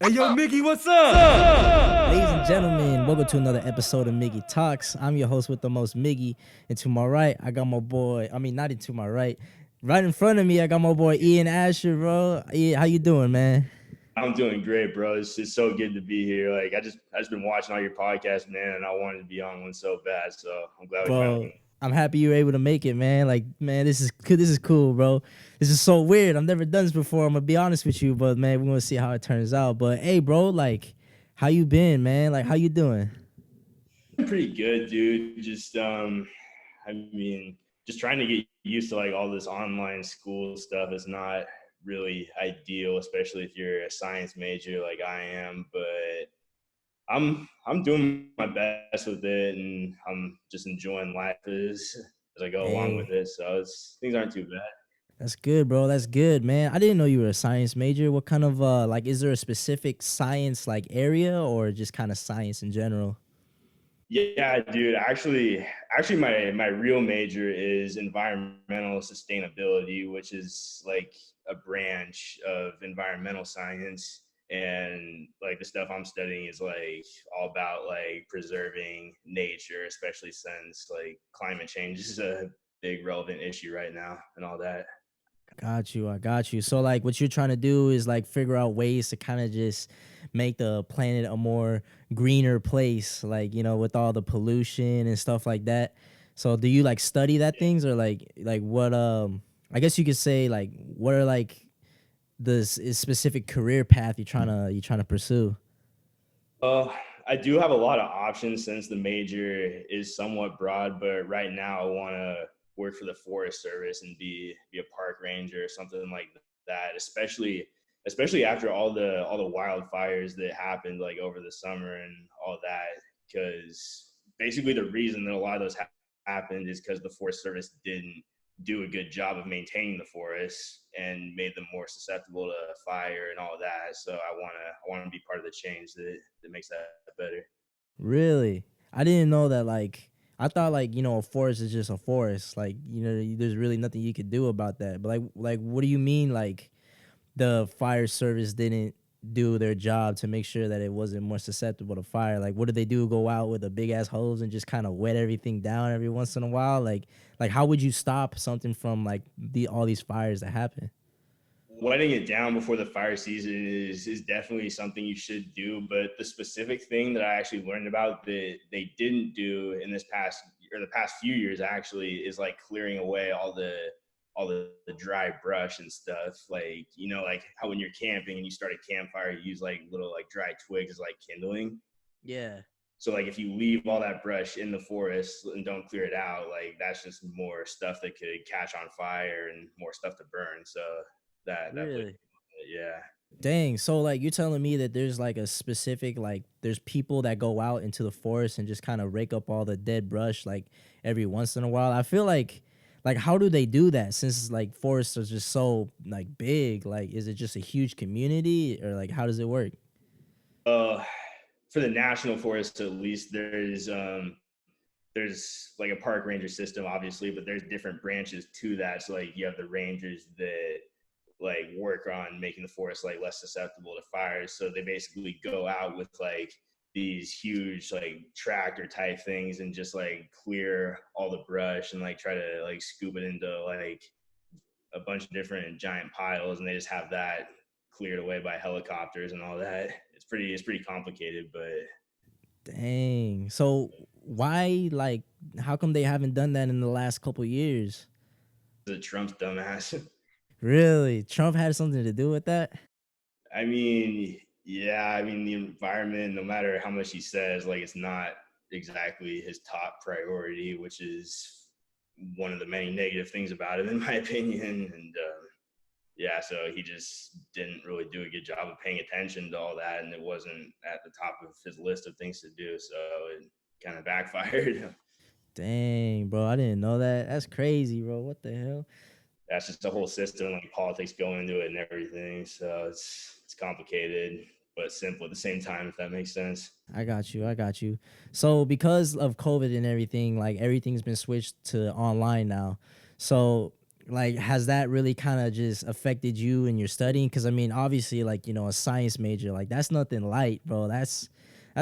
Hey, yo, Miggy, what's up? Ladies and gentlemen, welcome to another episode of Miggy Talkz. I'm your host with the most, Miggy. And to my right, I got my boy, not into my right. Right in front of me, I got my boy Ian Asher, bro. Ian, how you doing, man? I'm doing great, bro. It's so good to be here. Like I just been watching all your podcasts, man, and I wanted to be on one so bad. So I'm glad we finally Bro, can. I'm happy you were able to make it, man. Like, man, this is cool, bro. This is so weird. I've never done this before. I'm gonna be honest with you, but man, we're gonna see how it turns out. But hey, bro, like, how you been, man? Like, how you doing? I'm pretty good, dude. I mean, just trying to get used to like all this online school stuff is not really ideal, especially if you're a science major like I am. But I'm doing my best with it, and I'm just enjoying life as I go along with Hey. it. So things aren't too bad. That's good, bro. That's good, man. I didn't know you were a science major. What kind of like is there a specific science like area or just kind of science in general? Yeah, dude. Actually, my real major is environmental sustainability, which is like a branch of environmental science. And like the stuff I'm studying is like all about like preserving nature, especially since like climate change is a big relevant issue right now and all that. Got you. I got you. So like what you're trying to do is like figure out ways to kind of just make the planet a more greener place, like, with all the pollution and stuff like that. So do you like study that things or like what I guess you could say like what are like the specific career path you're trying to pursue? Uh, I do have a lot of options since the major is somewhat broad, but right now I want to work for the Forest Service and be a park ranger or something like that. Especially after all the wildfires that happened like over the summer and all that, because basically the reason that a lot of those happened is because the Forest Service didn't do a good job of maintaining the forests and made them more susceptible to fire and all that. So I wanna be part of the change that makes that better. Really? I didn't know that, like I thought, like, a forest is just a forest, like, there's really nothing you could do about that, but, like, what do you mean, like, the fire service didn't do their job to make sure that it wasn't more susceptible to fire? Like, what did they do, go out with a big ass hose and just kinda wet everything down every once in a while? Like, how would you stop something from, like, all these fires that happen? Wetting it down before the fire season is definitely something you should do. But the specific thing that I actually learned about that they didn't do in this past or the past few years actually is like clearing away all the dry brush and stuff. Like like how when you're camping and you start a campfire, you use like little like dry twigs as like kindling. Yeah. So like if you leave all that brush in the forest and don't clear it out, like that's just more stuff that could catch on fire and more stuff to burn. So that plays, Really? yeah. Dang, so like you're telling me that there's like a specific like there's people that go out into the forest and just kind of rake up all the dead brush like every once in a while. I feel like how do they do that since like forests are just so like big? Like is it just a huge community or like how does it work? Uh, for the national forest, at least there's like a park ranger system, obviously, but there's different branches to that. So like you have the rangers that like work on making the forest like less susceptible to fires. So they basically go out with like these huge like tractor type things and just like clear all the brush and like try to like scoop it into like a bunch of different giant piles, and they just have that cleared away by helicopters and all that. It's pretty complicated, but Dang. So why like how come they haven't done that in the last couple years? the Trump's dumbass. Really? Trump had something to do with that? I mean, yeah, I mean the environment, no matter how much he says, like it's not exactly his top priority, which is one of the many negative things about him, in my opinion. And yeah, so he just didn't really do a good job of paying attention to all that, and it wasn't at the top of his list of things to do. So it kind of backfired. Dang, bro, I didn't know that. That's crazy, bro. What the hell? That's just the whole system, like politics going into it and everything. So it's complicated but simple at the same time, if that makes sense. I got you. I got you. So because of COVID and everything, like everything's been switched to online now. So like has that really kind of just affected you in your studying? Because I mean, obviously, like a science major, like that's nothing light, bro. That's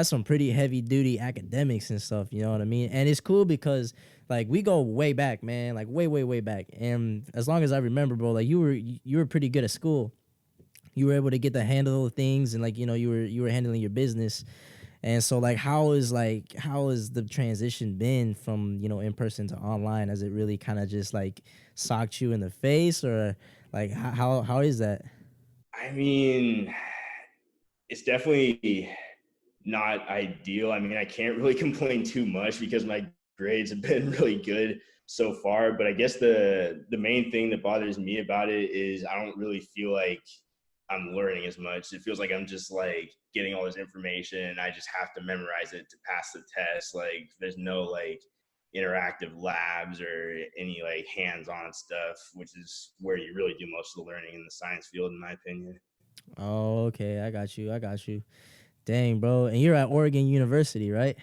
some pretty heavy duty academics and stuff. You know what I mean? And it's cool because like we go way back, man, like way back. And as long as I remember, bro, like you were pretty good at school. You were able to get the handle of things, and like you were handling your business. And so how is the transition been from in person to online? Has it really kind of just like socked you in the face, or like how is that? I mean, it's definitely not ideal. I mean, I can't really complain too much because my grades have been really good so far. But I guess the main thing that bothers me about it is I don't really feel like I'm learning as much. It feels like I'm just like getting all this information and I just have to memorize it to pass the test. Like there's no like interactive labs or any like hands-on stuff, which is where you really do most of the learning in the science field, in my opinion. Oh, okay, I got you. Dang, bro, and you're at Oregon University, right?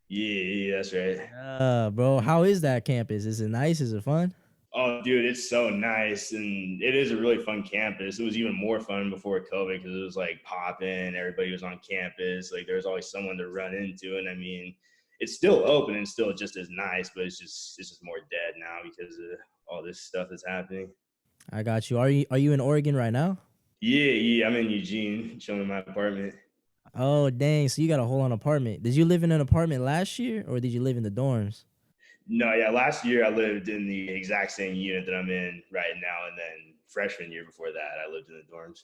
Yeah, that's right. Bro, how is that campus? Is it nice? Is it fun? Oh, dude, it's so nice, and it is a really fun campus. It was even more fun before COVID because it was like popping. Everybody was on campus. Like there's always someone to run into, and I mean, it's still open and still just as nice, but it's just more dead now because of all this stuff that's happening. I got you. Are you in Oregon right now? Yeah, I'm in Eugene, chilling in my apartment. Oh, dang. So you got a whole on apartment. Did you live in an apartment last year, or did you live in the dorms? No, yeah, last year I lived in the exact same unit that I'm in right now, and then freshman year before that, I lived in the dorms.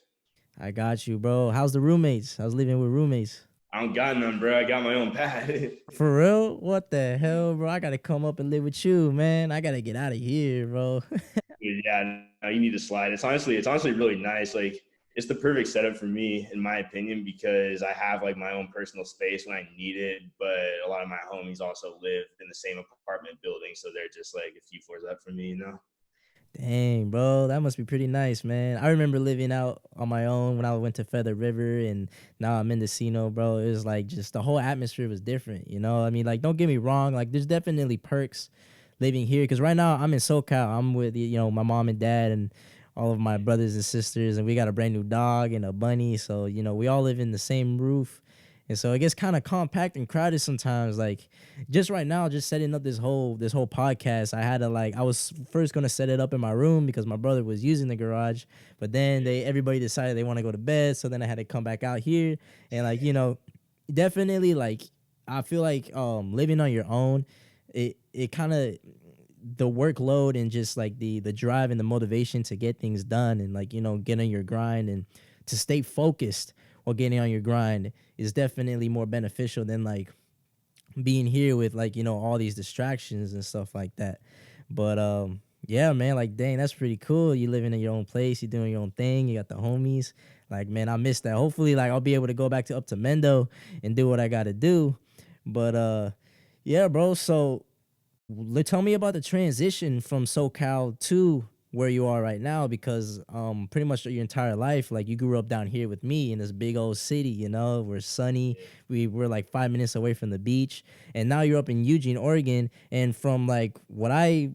I got you, bro. How's the roommates? How's living with roommates? I don't got none, bro. I got my own pad. For real? What the hell, bro? I gotta come up and live with you, man. I gotta get out of here, bro. Yeah, no, you need to slide. It's honestly really nice. Like it's the perfect setup for me, in my opinion, because I have like my own personal space when I need it. But a lot of my homies also live in the same apartment building, so they're just like a few floors up from me. Dang, bro, that must be pretty nice, man. I remember living out on my own when I went to Feather River, and now I'm in Mendocino, bro. It was like just the whole atmosphere was different, you know? I mean, like, don't get me wrong, like, there's definitely perks living here because right now I'm in SoCal. I'm with, my mom and dad and all of my brothers and sisters, and we got a brand new dog and a bunny. So, we all live in the same roof. And so it gets kind of compact and crowded sometimes. Like, just right now, just setting up this whole podcast, I had to like I was first gonna set it up in my room because my brother was using the garage, but then Yeah. everybody decided they want to go to bed, so then I had to come back out here and definitely like I feel like living on your own, it kind of the workload and just like the drive and the motivation to get things done and like get on your grind and to stay focused while getting on your grind is definitely more beneficial than like being here with like all these distractions and stuff like that. But yeah, man, like dang, that's pretty cool. You living in your own place, you doing your own thing, you got the homies. Like man, I miss that. Hopefully like I'll be able to go back to up to Mendo and do what I got to do. But yeah, bro, so tell me about the transition from SoCal to where you are right now because pretty much your entire life like you grew up down here with me in this big old city, we're sunny, we're like 5 minutes away from the beach, and now you're up in Eugene, Oregon, and from like what I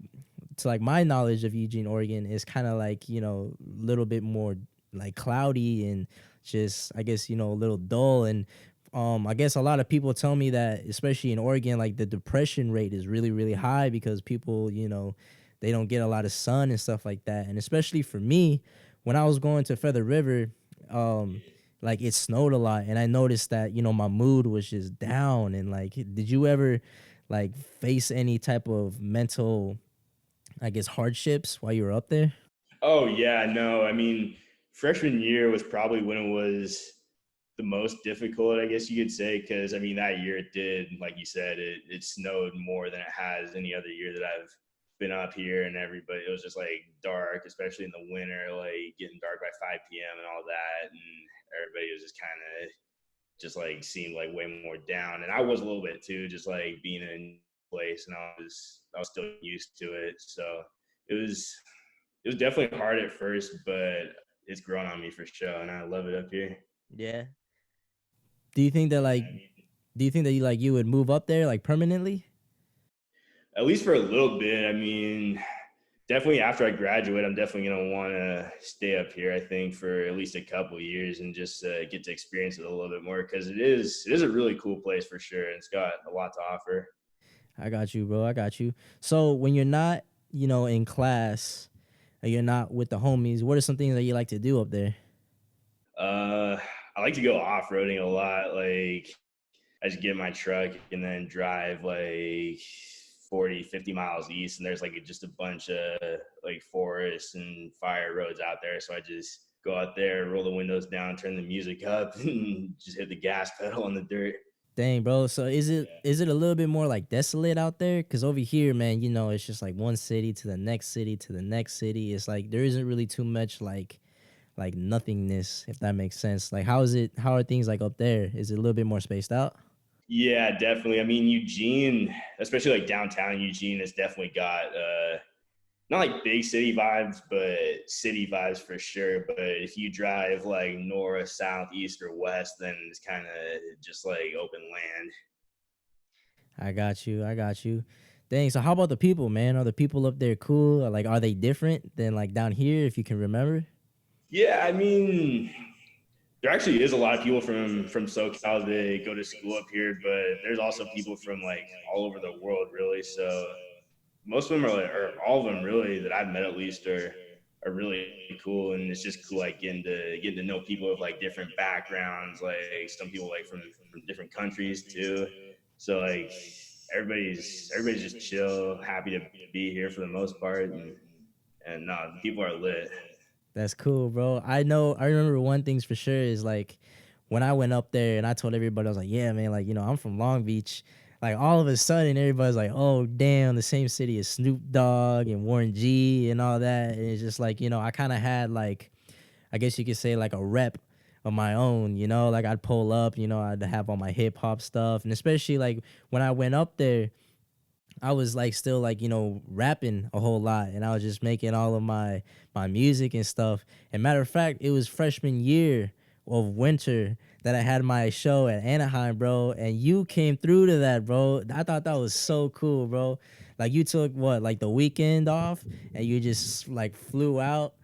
to like my knowledge of Eugene, Oregon is kind of like a little bit more like cloudy and just I guess a little dull. And I guess a lot of people tell me that especially in Oregon like the depression rate is really really high because people they don't get a lot of sun and stuff like that. And especially for me, when I was going to Feather River, um like it snowed a lot and I noticed that my mood was just down. And like did you ever like face any type of mental, I guess, hardships while you were up there? Oh yeah, no. I mean, freshman year was probably when it was the most difficult, I guess you could say, because I mean that year it did, like you said, it snowed more than it has any other year that I've been up here, and everybody it was just like dark, especially in the winter, like getting dark by 5 p.m. and all that, and everybody was just kind of just like seemed like way more down, and I was a little bit too, just like being in a place, and I was still used to it, so it was it was definitely hard at first, but it's grown on me for sure, and I love it up here. Yeah. Do you think that like I mean, do you think that you would move up there like permanently? at least for a little bit. I mean, Definitely after I graduate, I'm definitely gonna want to stay up here. I think for at least a couple years and just get to experience it a little bit more because it is a really cool place for sure. And it's got a lot to offer. I got you, bro. I got you. So when you're not, in class, or you're not with the homies, what are some things that you like to do up there? Uh, I like to go off roading a lot. Like I just get in my truck and then drive like 40, 50 miles east, and there's like just a bunch of like forests and fire roads out there. So I just go out there, roll the windows down, turn the music up, and just hit the gas pedal on the dirt. Dang, bro. So is it Yeah. is it a little bit more like desolate out there? Cause over here, man, it's just like one city to the next city to the next city. It's like there isn't really too much like nothingness, if that makes sense. Like how is it? How are things like up there? Is it a little bit more spaced out? Yeah, definitely. I mean, Eugene, especially like downtown Eugene, has definitely got not like big city vibes, but city vibes for sure. But if you drive like north, south, east, or west, then it's kind of just like open land. I got you. I got you. Dang. So how about the people, man? Are the people up there cool? Or, like, are they different than like down here? If you can remember. Yeah, I mean, there actually is a lot of people from SoCal that go to school up here, but there's also people from like all over the world, really. So most of them are, like, or all of them really that I've met at least are really cool, and it's just cool like getting to know people of like different backgrounds, like some people like from different countries too. So like everybody's just chill, happy to be here for the most part, and no, people are lit. That's cool, bro. I know. I remember one thing's for sure is like when I went up there and I told everybody I was like, yeah, man, like I'm from Long Beach. Like all of a sudden, everybody's like, oh damn, the same city as Snoop Dogg and Warren G and all that. And it's just like I kind of had like I guess you could say like a rep of my own, like I'd pull up, I'd have all my hip hop stuff. And especially like when I went up there, I was like still like, rapping a whole lot and I was just making all of my music and stuff. And matter of fact, it was freshman year of winter that I had my show at Anaheim, bro. And you came through to that, bro. I thought that was so cool, bro. Like you took what, like the weekend off and you just like flew out,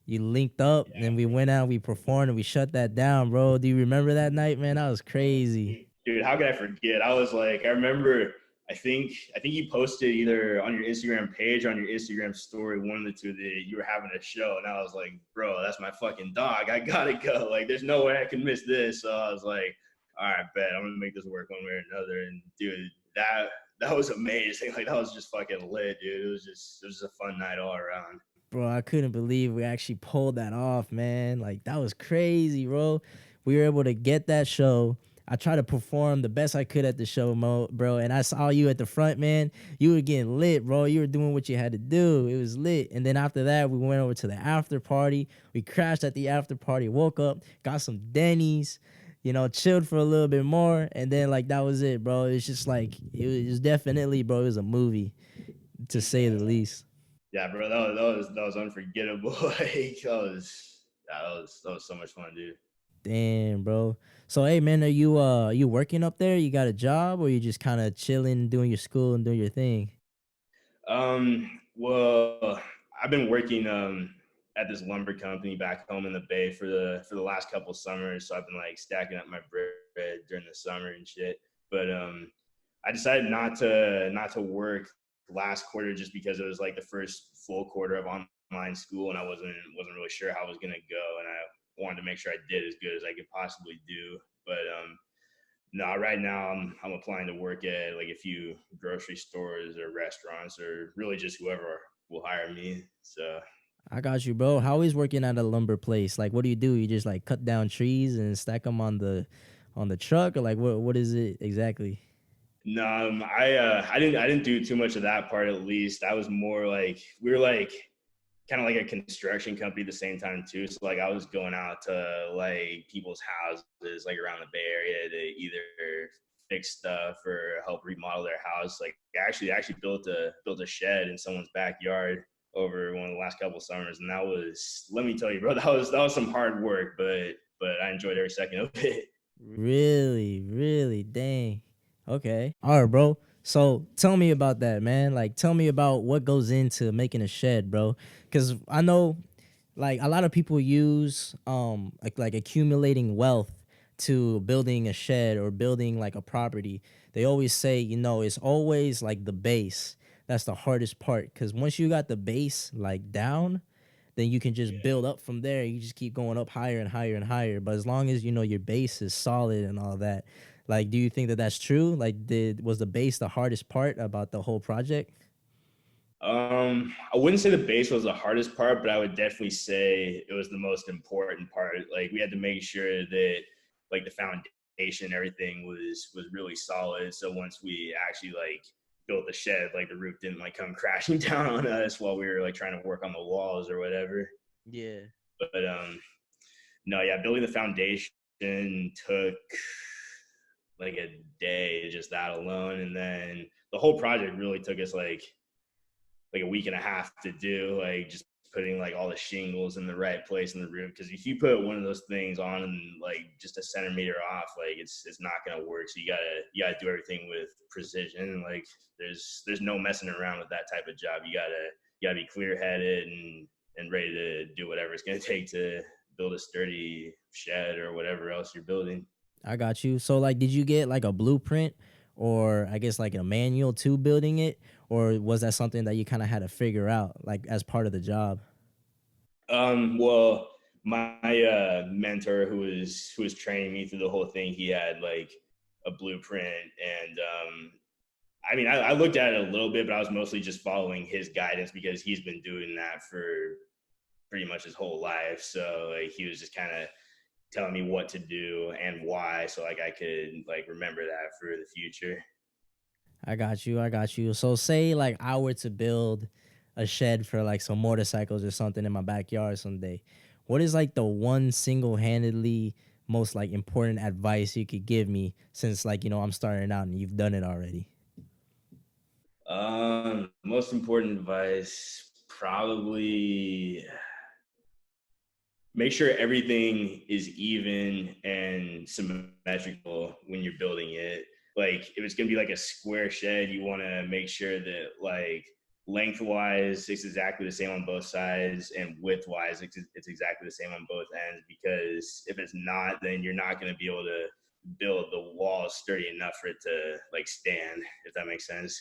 you linked up, and we went out, we performed, and we shut that down, bro. Do you remember that night, man? That was crazy. Dude, how could I forget? I was like, I remember. I think you posted either on your Instagram page or on your Instagram story, one of the two, that you were having a show, and I was like, bro, that's my fucking dog. I gotta go. Like, there's no way I can miss this. So I was like, all right, bet I'm gonna make this work one way or another. And dude, that was amazing. Like, that was just fucking lit, dude. It was just a fun night all around. Bro, I couldn't believe we actually pulled that off, man. Like that was crazy, bro. We were able to get that show. I tried to perform the best I could at the show, bro. And I saw you at the front, man. You were getting lit, bro. You were doing what you had to do. It was lit. And then after that, we went over to the after party. We crashed at the after party, woke up, got some Denny's, chilled for a little bit more. And then, like, that was it, bro. It's just like, it was definitely, bro, it was a movie, to say the least. Yeah, bro, that was unforgettable. Like that was so much fun, dude. Damn, bro. So hey man, are you working up there? You got a job or you just kind of chilling, doing your school and doing your thing? Well, I've been working at this lumber company back home in the Bay for the last couple summers. So I've been like stacking up my bread during the summer and shit. But I decided not to work last quarter just because it was like the first full quarter of online school, and I wasn't really sure how it was gonna go, and I wanted to make sure I did as good as I could possibly do. But no, right now I'm applying to work at like a few grocery stores or restaurants or really just whoever will hire me. So I got you, bro. How is working at a lumber place? Like, what do? You just like cut down trees and stack them on the truck, or like what is it exactly? no, I didn't do too much of that part. At least I was more like we were like kind of like a construction company at the same time too. So like I was going out to like people's houses like around the Bay Area to either fix stuff or help remodel their house. Like I actually built a shed in someone's backyard over one of the last couple of summers, and that was, let me tell you, bro, that was some hard work, but I enjoyed every second of it. Really, really, dang. Okay, all right, bro. So tell me about that, man. Like, tell me about what goes into making a shed, bro. Because I know, like, a lot of people use like accumulating wealth to building a shed or building like a property. They always say, it's always like the base that's the hardest part. Because once you got the base like down, then you can just Yeah. build up from there. You just keep going up higher and higher and higher. But as long as your base is solid and all that, like, do you think that that's true? Like, was the base the hardest part about the whole project? I wouldn't say the base was the hardest part, but I would definitely say it was the most important part. Like we had to make sure that like the foundation, everything was really solid. So once we actually like built the shed, like the roof didn't like come crashing down on us while we were like trying to work on the walls or whatever. Yeah, But no, yeah, building the foundation took like a day, just that alone, and then the whole project really took us like a week and a half to do, like just putting like all the shingles in the right place in the roof. Because if you put one of those things on and like just a centimeter off, like it's not gonna work. So you gotta do everything with precision. Like there's no messing around with that type of job. You gotta be clear headed and ready to do whatever it's gonna take to build a sturdy shed or whatever else you're building. I got you. So, like, did you get like a blueprint or I guess like a manual to building it, or was that something that you kind of had to figure out like as part of the job? Well, my mentor who was training me through the whole thing, he had like a blueprint, and I mean, I looked at it a little bit, but I was mostly just following his guidance because he's been doing that for pretty much his whole life. So like he was just kind of telling me what to do and why, so like I could like remember that for the future. I got you. I got you. So say like I were to build a shed for like some motorcycles or something in my backyard someday. What is like the one single-handedly most like important advice you could give me since like I'm starting out and you've done it already? Most important advice probably make sure everything is even and symmetrical when you're building it. Like if it's gonna be like a square shed, you want to make sure that like lengthwise it's exactly the same on both sides, and widthwise it's exactly the same on both ends. Because if it's not, then you're not gonna be able to build the walls sturdy enough for it to like stand. If that makes sense.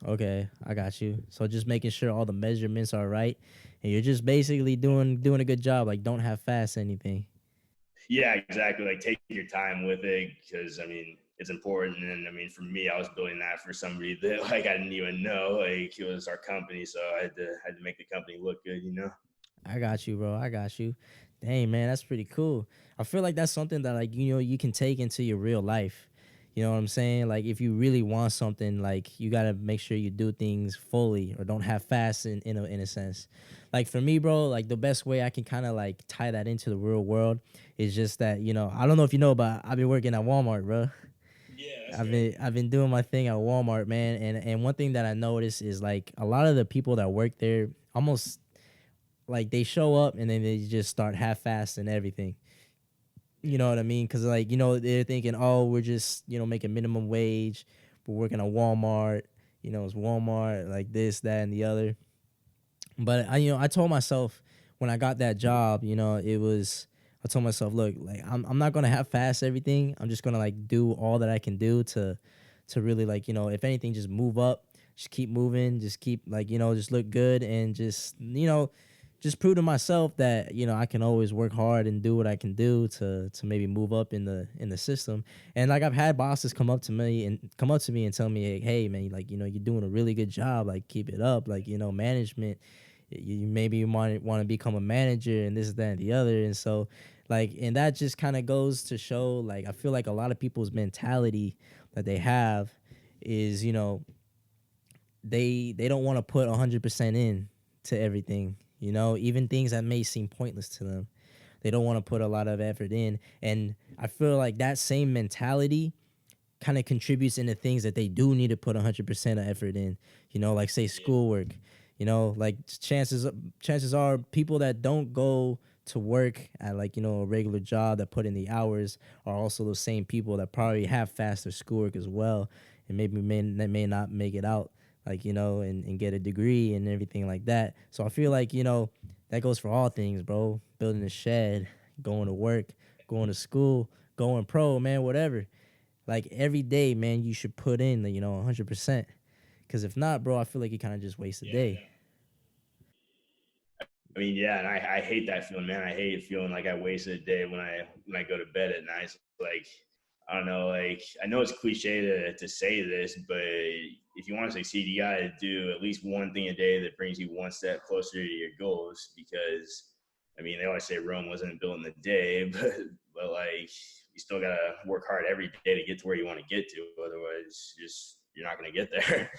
Okay, I got you. So just making sure all the measurements are right, and you're just basically doing a good job. Like don't have fast anything. Yeah, exactly. Like take your time with it because I mean it's important. And I mean for me, I was building that for somebody that like I didn't even know. Like it was our company, so I had to make the company look good. I got you, bro. I got you. Dang, man, that's pretty cool. I feel like that's something that like you can take into your real life. You know what I'm saying? Like if you really want something, like you gotta make sure you do things fully or don't have fast in a sense. Like for me, bro, like the best way I can kind of like tie that into the real world is just that I don't know if you know, but I've been working at Walmart, bro. Yeah, that's I've right. been I've been doing my thing at Walmart, man, and one thing that I noticed is like a lot of the people that work there almost like they show up and then they just start half-assed and everything. You know what I mean? Because like they're thinking, oh, we're just making minimum wage, we're working at Walmart. It's Walmart, like this, that, and the other. But I told myself when I got that job, I told myself, look, like I'm not gonna have fast everything. I'm just gonna like do all that I can do to really like if anything, just move up, just keep moving, just keep like just look good and just prove to myself that I can always work hard and do what I can do to maybe move up in the system. And like I've had bosses come up to me and tell me, hey man, like you're doing a really good job, like keep it up, like management, you maybe you might want to become a manager and this, that, and the other. And so like and that just kind of goes to show, like I feel like a lot of people's mentality that they have is they don't want to put 100% in to everything, even things that may seem pointless to them. They don't want to put a lot of effort in, and I feel like that same mentality kind of contributes into things that they do need to put 100% of effort in, like say Yeah. schoolwork. Like chances are people that don't go to work at like a regular job that put in the hours are also the same people that probably have faster schoolwork as well. and maybe may not make it out, like, and get a degree and everything like that. So I feel like, that goes for all things, bro. Building a shed, going to work, going to school, going pro, man, whatever. Like every day, man, you should put in the, 100%. Because if not, bro, I feel like you kind of just waste a day. I mean, yeah, and I hate that feeling, man. I hate feeling like I wasted a day when I go to bed at night. It's like, I don't know, like I know it's cliche to say this, but if you want to succeed, you gotta do at least one thing a day that brings you one step closer to your goals. Because I mean, they always say Rome wasn't built in a day, but like you still gotta work hard every day to get to where you want to get to. Otherwise, just you're not gonna get there.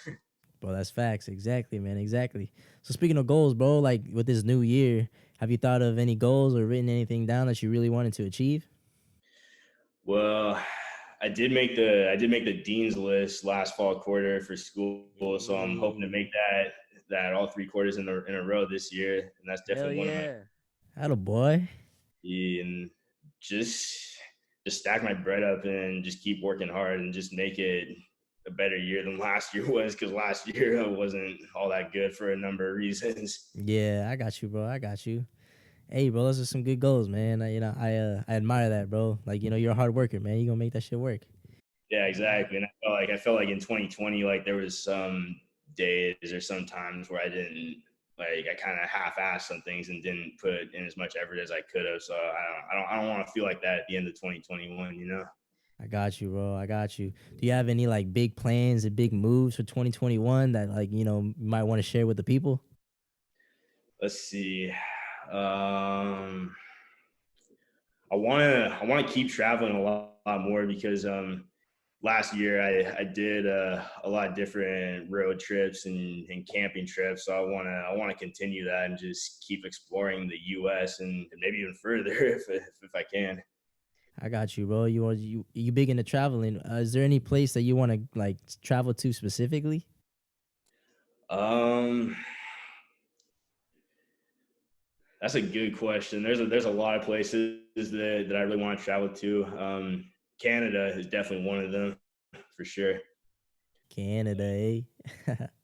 Bro, that's facts. Exactly, man. Exactly. So speaking of goals, bro, like with this new year, have you thought of any goals or written anything down that you really wanted to achieve? Well, I did make the dean's list last fall quarter for school, so I'm hoping to make Hey, that all 3 quarters in a row this year, and that's hell definitely one of my yeah. Had a boy. and just just stack my bread up and just keep working hard and just make it a better year than last year was, because last year I wasn't all that good for a number of reasons. Yeah, I got you, bro. I got you. Hey, bro, those are some good goals, man. I admire that, bro. Like, you're a hard worker, man. You gonna make that shit work. Yeah, exactly. And I felt like in 2020, like there was some days or some times where I didn't like I kind of half-assed some things and didn't put in as much effort as I could have. So I don't want to feel like that at the end of 2021. I got you, bro. I got you. Do you have any like big plans and big moves for 2021 that like, you might want to share with the people? Let's see. Um, I want to keep traveling a lot more because last year I did a lot of different road trips and camping trips. So I want to continue that and just keep exploring the U.S. and maybe even further if I can. I got you, bro. You big into traveling. Is there any place that you want to like travel to specifically? Um, that's a good question. There's a lot of places that I really want to travel to. Canada is definitely one of them for sure. Canada, eh?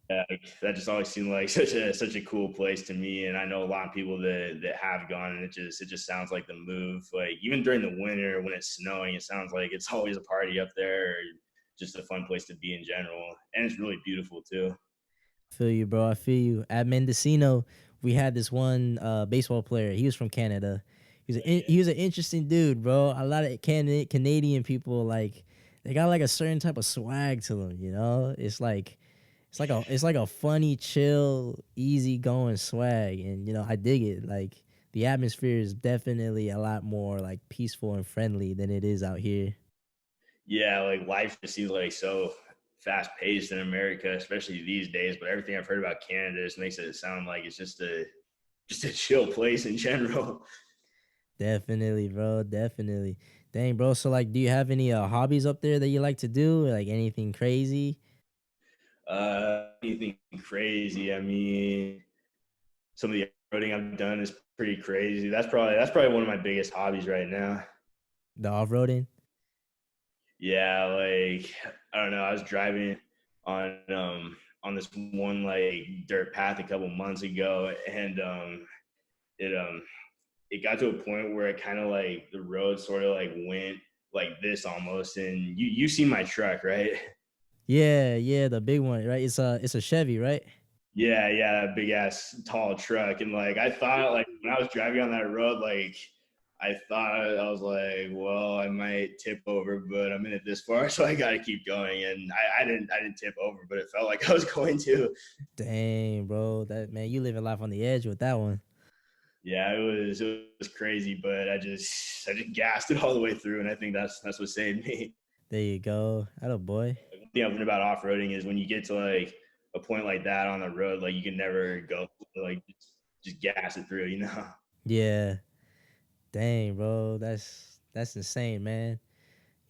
Yeah, that just always seemed like such a cool place to me, and I know a lot of people that have gone, and it just sounds like the move. Like even during the winter when it's snowing, it sounds like it's always a party up there, or just a fun place to be in general, and it's really beautiful too. Feel you, bro. I feel you. At Mendocino, we had this one baseball player. He was from Canada. He was an interesting dude, bro. A lot of Canadian people like they got like a certain type of swag to them. It's like it's like a funny, chill, easy going swag, and I dig it. Like the atmosphere is definitely a lot more like peaceful and friendly than it is out here. Yeah, like life just seems like so fast paced in America, especially these days. But everything I've heard about Canada just makes it sound like it's just a chill place in general. Definitely, bro. Definitely. Dang, bro. So, like, do you have any hobbies up there that you like to do? Like anything crazy? Anything crazy? I mean, some of the roading I've done is pretty crazy. That's probably one of my biggest hobbies right now. The off roading? Yeah, like I don't know. I was driving on this one like dirt path a couple months ago, and it got to a point where it kind of like the road sort of like went like this almost. And you've seen my truck, right? Yeah, yeah, the big one, right? It's a Chevy, right? Yeah, yeah, that big ass tall truck. And like I thought like when I was driving on that road, like I was like, well, I might tip over, but I'm in it this far, so I gotta keep going. And I didn't tip over, but it felt like I was going to. Dang, bro. That man, you living life on the edge with that one. Yeah, it was crazy, but I just gassed it all the way through, and I think that's what saved me. There you go. That a boy. One thing I've learned about off roading is when you get to like a point like that on the road, like you can never go like just gas it through. Yeah. Dang, bro. That's insane, man.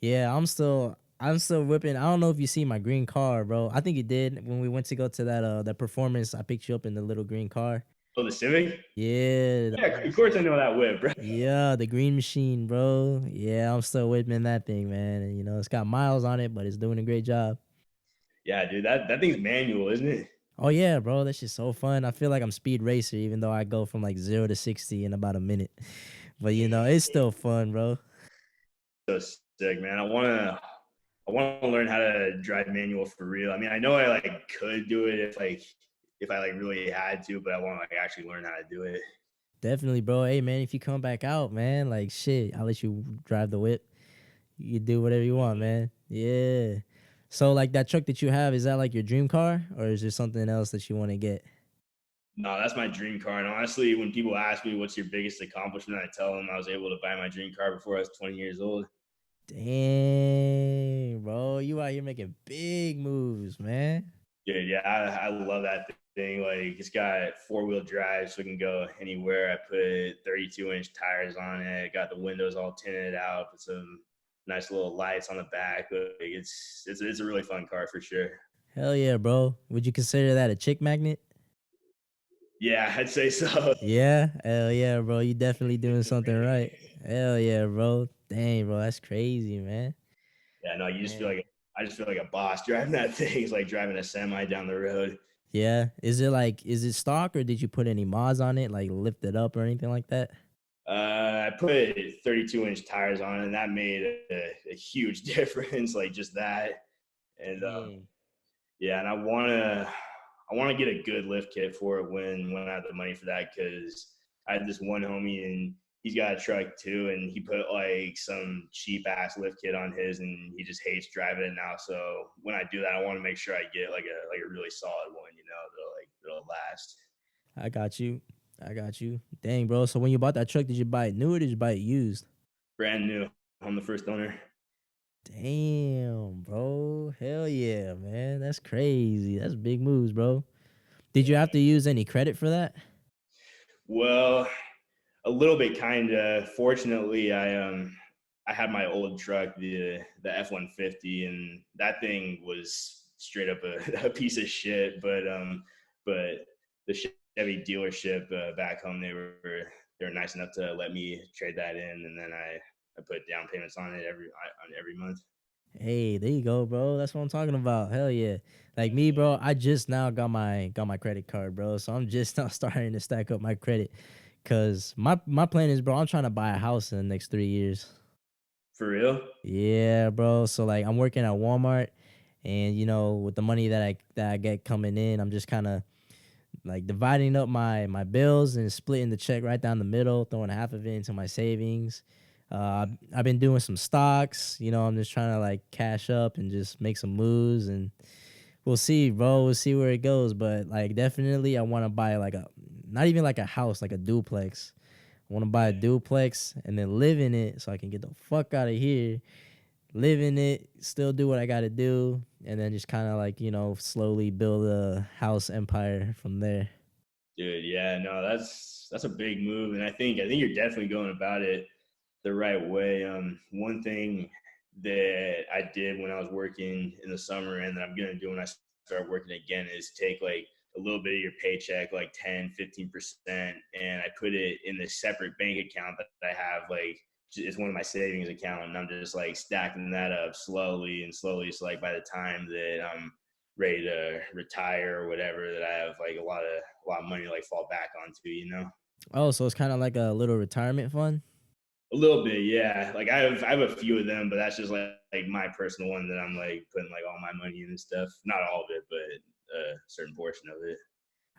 Yeah, I'm still whipping. I don't know if you see my green car, bro. I think you did when we went to go to that performance. I picked you up in the little green car. Oh, the Civic? Yeah, Yeah, of course I know that whip, bro. yeah, the green machine, bro. Yeah, I'm still whipping that thing, man. And, it's got miles on it, but it's doing a great job. Yeah, dude, that thing's manual, isn't it? Oh yeah, bro, that shit's so fun. I feel like I'm Speed Racer, even though I go from like 0 to 60 in about a minute. But it's still fun, bro. So sick, man. I wanna learn how to drive manual for real. I mean, I know I like could do it if I like really had to, but I want to like actually learn how to do it. Definitely, bro. Hey man, if you come back out, man, like shit, I'll let you drive the whip. You can do whatever you want, man. Yeah. So like that truck that you have, is that like your dream car, or is there something else that you want to get? No, that's my dream car. And honestly, when people ask me what's your biggest accomplishment, I tell them I was able to buy my dream car before I was 20 years old. Dang, bro, you out here making big moves, man. Dude, yeah, I love that thing. Like, it's got four-wheel drive, so it can go anywhere. I put 32-inch tires on it. Got the windows all tinted out. Put some nice little lights on the back. Like, it's a really fun car for sure. Hell yeah, bro. Would you consider that a chick magnet? Yeah, I'd say so. Yeah, hell yeah, bro. You definitely doing something right. Hell yeah, bro. Dang, bro, that's crazy, man. Yeah, no, Man. I just feel like a boss driving that thing. It's like driving a semi down the road. Yeah. Is it stock or did you put any mods on it, like lift it up or anything like that? I put 32-inch tires on it, and that made a huge difference. Like just that, and Dang. yeah, and I wanna get a good lift kit for it when I have the money for that because I had this one homie and he's got a truck too, and he put like some cheap ass lift kit on his, and he just hates driving it now. So when I do that, I want to make sure I get like a really solid one, that'll last. I got you. I got you. Dang, bro. So when you bought that truck, did you buy it new or did you buy it used? Brand new. I'm the first owner. Damn, bro. Hell yeah, man. That's crazy. That's big moves, bro. Did you Yeah. have to use any credit for that? Well, a little bit, kinda. Fortunately, I had my old truck, the F-150, and that thing was straight up a, a piece of shit. But the Chevy dealership back home, they were nice enough to let me trade that in, and then I put down payments on it every month. Hey, there you go, bro. That's what I'm talking about. Hell yeah. Like me, bro, I just now got my credit card, bro. So I'm just now starting to stack up my credit. Cause my plan is, bro, I'm trying to buy a house in the next 3 years. For real? Yeah, bro. So like I'm working at Walmart and with the money that I get coming in, I'm just kind of like dividing up my bills and splitting the check right down the middle, throwing half of it into my savings. I've been doing some stocks. I'm just trying to like cash up and just make some moves, and we'll see, bro. We'll see where it goes. But like, definitely, I want to buy like not even like a house, like a duplex. I want to buy a duplex and then live in it so I can get the fuck out of here, live in it, still do what I got to do, and then just kind of like slowly build a house empire from there. Dude, yeah, no, that's a big move, and I think you're definitely going about it the right way. One thing that I did when I was working in the summer, and that I'm gonna do when I start working again, is take like a little bit of your paycheck, like 10, 15%, and I put it in this separate bank account that I have. Like, it's one of my savings account, and I'm just like stacking that up slowly and slowly. So like by the time that I'm ready to retire or whatever, that I have like a lot of money to like fall back onto. Oh, so it's kind of like a little retirement fund. A little bit, yeah. Like I have a few of them, but that's just like my personal one that I'm like putting like all my money in and stuff. Not all of it, but a certain portion of it.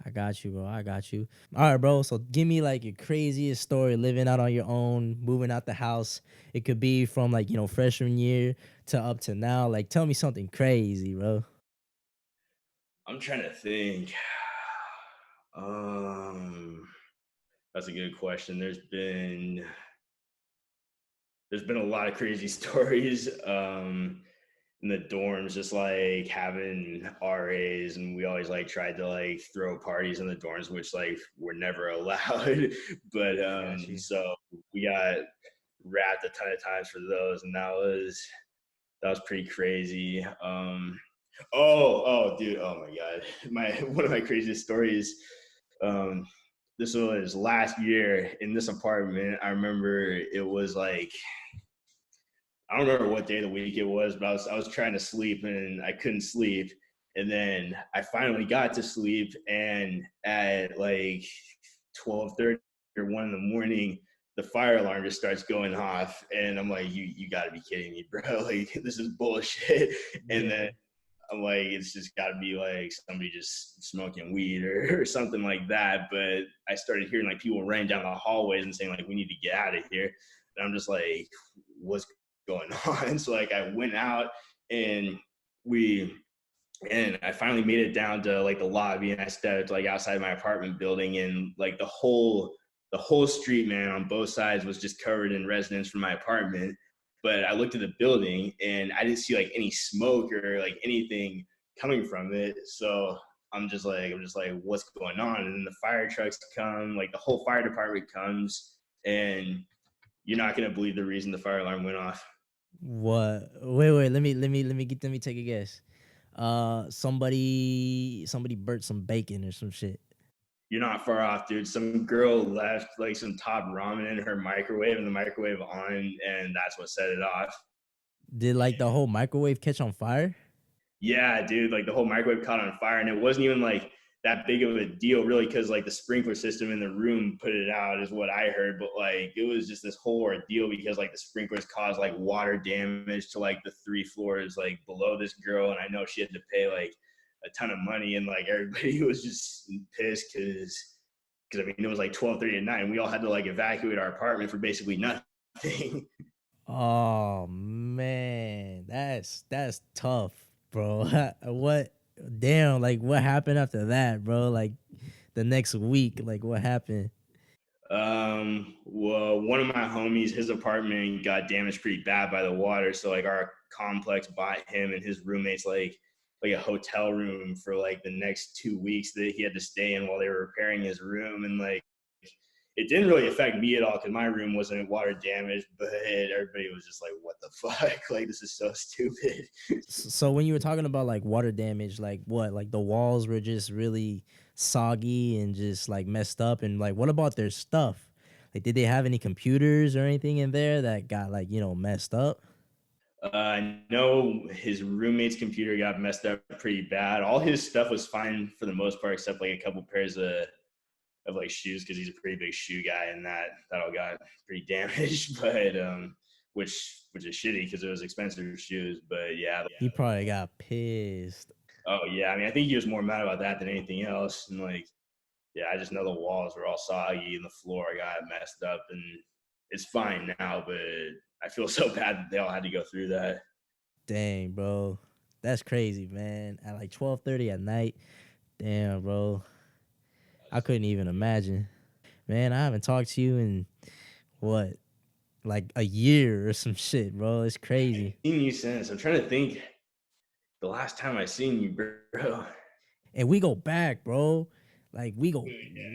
I got you, bro. I got you. All right, bro. So give me like your craziest story living out on your own, moving out the house. It could be from like, freshman year to up to now. Like tell me something crazy, bro. I'm trying to think. Um, that's a good question. There's been a lot of crazy stories. In the dorms, just like having RAs, and we always like tried to like throw parties in the dorms, which like were never allowed. But I got you. so we got wrapped a ton of times for those, and that was pretty crazy. Dude, oh my god, my one of my craziest stories. Um, this was last year in this apartment. I remember it was like I don't remember what day of the week it was, but I was trying to sleep and I couldn't sleep. And then I finally got to sleep, and at like 12:30 or 1 in the morning, the fire alarm just starts going off, and I'm like, you got to be kidding me, bro! Like this is bullshit. And then Yeah. I'm like, it's just got to be like somebody just smoking weed or something like that. But I started hearing like people running down the hallways and saying like, we need to get out of here. And I'm just like, what's going on? So like I went out, and we and I finally made it down to like the lobby, and I stepped like outside my apartment building, and like the whole street, man, on both sides was just covered in residents from my apartment. But I looked at the building, and I didn't see like any smoke or like anything coming from it. So I'm just like, what's going on? And then the fire trucks come, like the whole fire department comes, and you're not gonna believe the reason the fire alarm went off. What? Wait. Let me take a guess. Somebody burnt some bacon or some shit. You're not far off, dude. Some girl left like some top ramen in her microwave, and the microwave on, and that's what set it off. Did like the whole microwave catch on fire? Yeah, dude, like the whole microwave caught on fire, and it wasn't even like that big of a deal, really, because like the sprinkler system in the room put it out, is what I heard. But like it was just this whole ordeal because like the sprinklers caused like water damage to like the 3 floors like below this girl, and I know she had to pay like a ton of money, and like everybody was just pissed because I mean it was like 12:30 at night, and we all had to like evacuate our apartment for basically nothing. Oh man, that's tough, bro. What? Damn, like what happened after that, bro? Like the next week, like what happened? Well, one of my homies, his apartment got damaged pretty bad by the water. So like our complex bought him and his roommates like a hotel room for like the next 2 weeks that he had to stay in while they were repairing his room. And like it didn't really affect me at all because my room wasn't water damaged, but everybody was just like, "What the fuck? Like this is so stupid." So when you were talking about like water damage, like what? Like the walls were just really soggy and just like messed up, and like what about their stuff? Like did they have any computers or anything in there that got like messed up? I know his roommate's computer got messed up pretty bad. All his stuff was fine for the most part, except like a couple pairs of like shoes because he's a pretty big shoe guy, and that all got pretty damaged. But which is shitty because it was expensive shoes. But yeah, He probably got pissed. oh yeah. I mean, I think he was more mad about that than anything else. And like, yeah, I just know the walls were all soggy and the floor got messed up, and it's fine now. But I feel so bad that they all had to go through that. Dang, bro. That's crazy, man. At like 12:30 at night. Damn, bro. I couldn't even imagine. Man, I haven't talked to you in what, like a year or some shit, bro. It's crazy. Seen you since. I'm trying to think the last time I seen you, bro. And we go back, bro. Like we go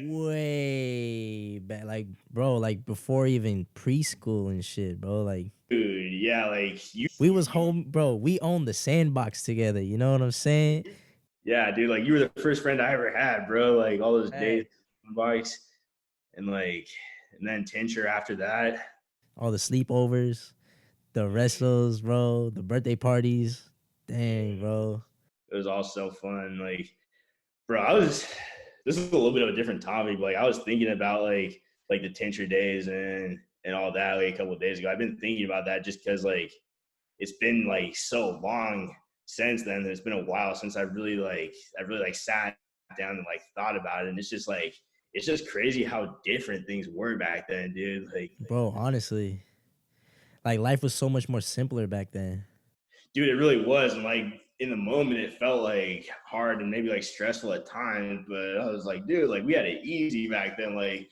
way back. Like, bro, like before even preschool and shit, bro. Like Dude, yeah, like you. we was home, bro. We owned the sandbox together. You know what I'm saying? Yeah, dude, like you were the first friend I ever had, bro. Like all those days, Facts. bikes, and like, and then Tincture after that. All the sleepovers, the wrestles, bro, the birthday parties. Dang, bro. It was all so fun. Like, bro, I was. This is a little bit of a different topic. But like, I was thinking about like the Tincture days and all that like a couple of days ago. I've been thinking about that just because like it's been like so long since then. It's been a while since I really sat down and like thought about it. And it's just crazy how different things were back then, dude. Like, Bro, honestly, like life was so much more simpler back then. dude, it really was. And like in the moment, it felt like hard and maybe like stressful at times. But I was like, dude, like we had it easy back then. Like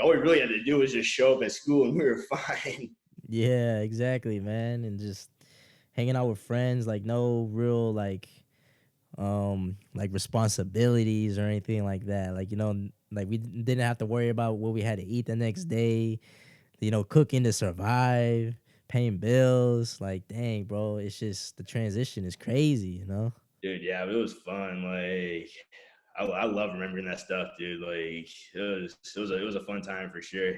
all we really had to do was just show up at school and we were fine. Yeah, exactly, man. And just hanging out with friends, like no real like responsibilities or anything like that. Like, like we didn't have to worry about what we had to eat the next day, cooking to survive, paying bills. Like, dang, bro, it's just the transition is crazy. Dude, yeah, it was fun. Like I love remembering that stuff, dude. Like it was a fun time for sure.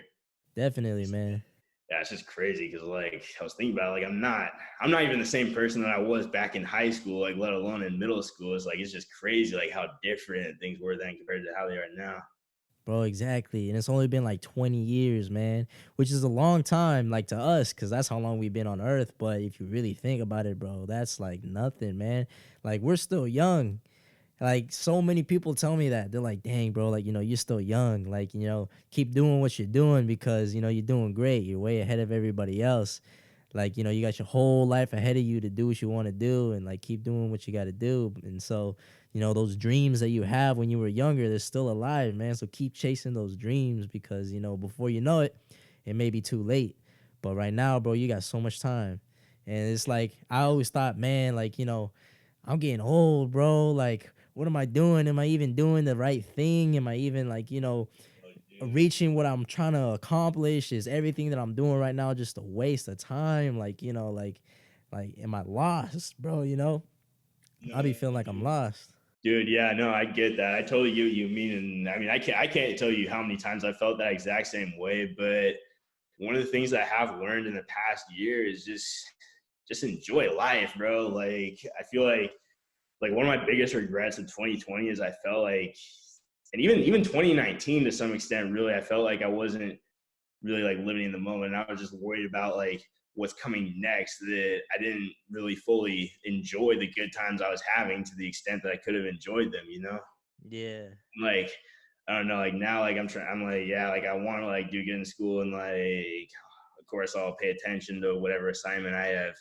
Definitely, man. Yeah, it's just crazy because like I was thinking about it, like I'm not even the same person that I was back in high school, like let alone in middle school. It's like it's just crazy like how different things were then compared to how they are now. Bro, exactly. And it's only been like 20 years, man, which is a long time, like to us, because that's how long we've been on Earth. But if you really think about it, bro, that's like nothing, man. Like, we're still young. Like, so many people tell me that. They're like, dang, bro, like, you're still young. Like, keep doing what you're doing because, you're doing great. You're way ahead of everybody else. Like, you got your whole life ahead of you to do what you want to do and like keep doing what you got to do. And so, those dreams that you have when you were younger, they're still alive, man. So keep chasing those dreams because, before you know it, it may be too late. But right now, bro, you got so much time. And it's like, I always thought, man, like, I'm getting old, bro. Like, what am I doing? Am I even doing the right thing? Am I even like, Like, dude, reaching what I'm trying to accomplish? Is everything that I'm doing right now just a waste of time? Like, like am I lost, bro? I be no, feeling like I'm lost. dude, yeah, no, I get that. I totally get what you mean, and I mean, I can't tell you how many times I felt that exact same way. But one of the things I have learned in the past year is just enjoy life, bro. Like I feel like one of my biggest regrets of 2020 is I felt like, and even 2019 to some extent, really, I felt like I wasn't really like living in the moment. I was just worried about like what's coming next, that I didn't really fully enjoy the good times I was having to the extent that I could have enjoyed them, you know? Yeah, Like, I don't know, like now, like I'm like, yeah, like I want to like do good in school and like, of course I'll pay attention to whatever assignment I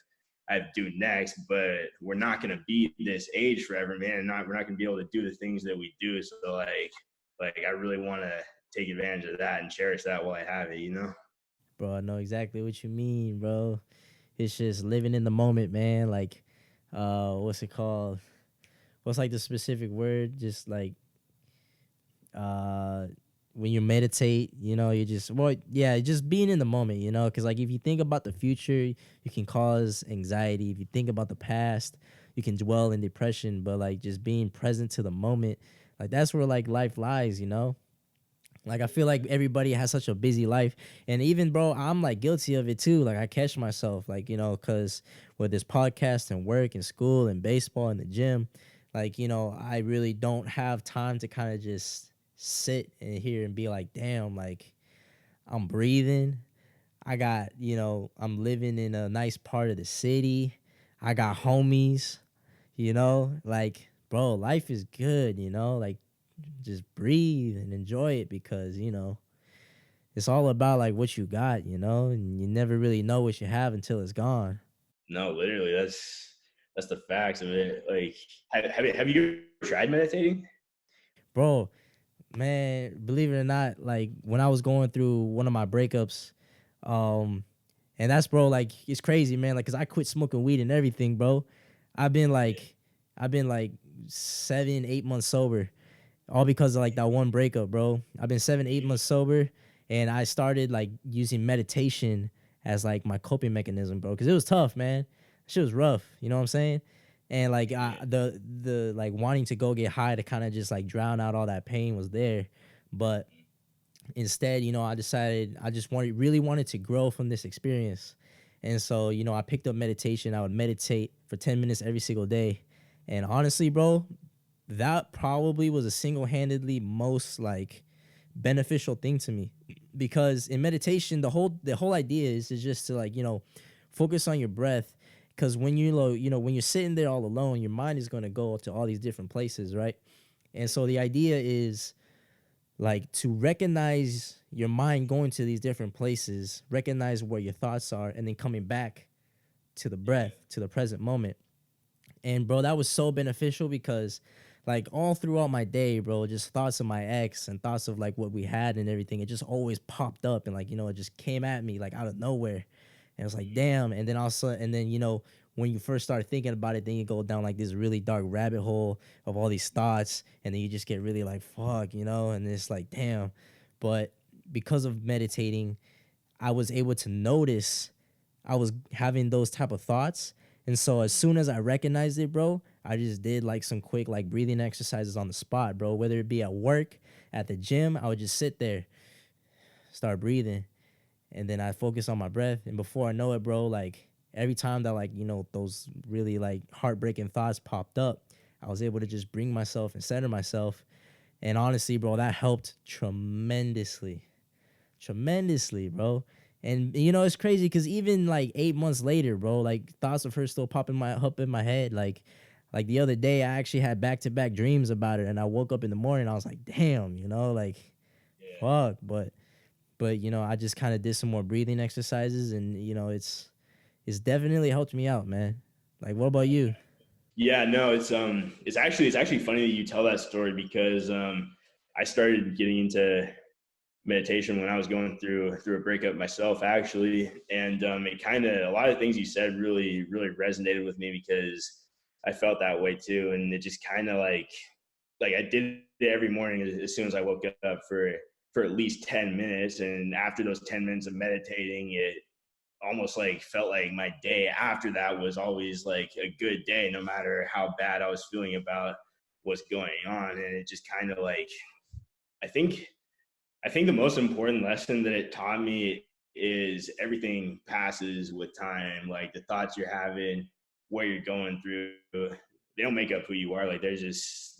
have to do next, but we're not going to be this age forever, man. And we're not going to be able to do the things that we do. So like I really want to take advantage of that and cherish that while I have it, you know? bro, I know exactly what you mean, bro. It's just living in the moment, man. Like, what's it called? What's like the specific word? Just like uh when you meditate, you just, well, yeah, just being in the moment, because like if you think about the future, you can cause anxiety. If you think about the past, you can dwell in depression. But like just being present to the moment, like that's where like life lies. Like I feel like everybody has such a busy life, and even, bro, I'm like guilty of it too. Like I catch myself, like, because with this podcast and work and school and baseball and the gym, like, I really don't have time to kind of just sit and here and be like, damn, like I'm breathing. I got, I'm living in a nice part of the city. I got homies, like, bro, life is good, like just breathe and enjoy it because, it's all about like what you got, and you never really know what you have until it's gone. No, literally, that's the facts of it. Like, have you tried meditating? Bro, man, believe it or not, like when I was going through one of my breakups, um, and that's, bro, like it's crazy, man. Like, cause I quit smoking weed and everything, bro. I've been like, I've been like 7, 8 months sober, all because of like that one breakup, bro. I've been 7, 8 months sober, and I started like using meditation as like my coping mechanism, bro. Cause it was tough, man. Shit was rough. You know what I'm saying? And like the like wanting to go get high to kind of just like drown out all that pain was there, but instead, I decided I just really wanted to grow from this experience. And so, I picked up meditation. I would meditate for 10 minutes every single day. And honestly, bro, that probably was a single-handedly most like beneficial thing to me, because in meditation the whole idea is just to like, focus on your breath, because when when you're sitting there all alone, your mind is going to go to all these different places, right? And so the idea is like to recognize your mind going to these different places, recognize where your thoughts are, and then coming back to the breath, to the present moment. And bro, that was so beneficial because like all throughout my day, bro, just thoughts of my ex and thoughts of like what we had and everything, it just always popped up, and like, it just came at me like out of nowhere. And it was like, damn. And then also, and then, when you first start thinking about it, then you go down like this really dark rabbit hole of all these thoughts, and then you just get really like, fuck, and it's like, damn. But because of meditating, I was able to notice I was having those type of thoughts. And so as soon as I recognized it, bro, I just did like some quick like breathing exercises on the spot, bro. Whether it be at work, at the gym, I would just sit there, start breathing. and then I focus on my breath. And before I know it, bro, like every time that like those really like heartbreaking thoughts popped up, I was able to just bring myself and center myself. And honestly, bro, that helped tremendously, tremendously, bro. And it's crazy because even like 8 months later, bro, like thoughts of her still popping my up in my head. Like the other day, I actually had back to back dreams about it, and I woke up in the morning, I was like, damn, like Yeah. fuck. But I just kind of did some more breathing exercises, and it's definitely helped me out, man. Like, what about you? Yeah, no, it's actually funny that you tell that story because I started getting into meditation when I was going through a breakup myself, actually, and it kind of a lot of things you said really resonated with me because I felt that way too, and it just kind of like I did it every morning as soon as I woke up for at least 10 minutes, and after those 10 minutes of meditating, it almost like felt like my day after that was always like a good day, no matter how bad I was feeling about what's going on, and it just kind of like I think I think the most important lesson that it taught me is everything passes with time. Like the thoughts you're having, what you're going through, they don't make up who you are. Like they're just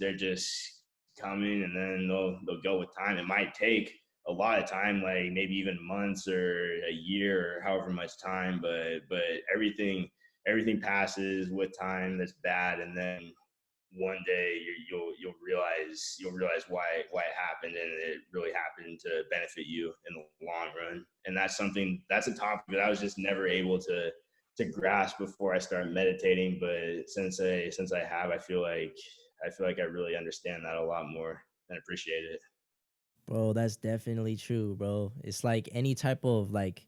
coming, and then they'll go with time. It might take a lot of time, like maybe even months or a year or however much time, but everything passes with time that's bad, and then one day you'll realize why it happened, and it really happened to benefit you in the long run. And that's a topic that I was just never able to grasp before I started meditating. But since I have, I feel like I really understand that a lot more and appreciate it. Bro, that's definitely true, bro. It's like any type of like,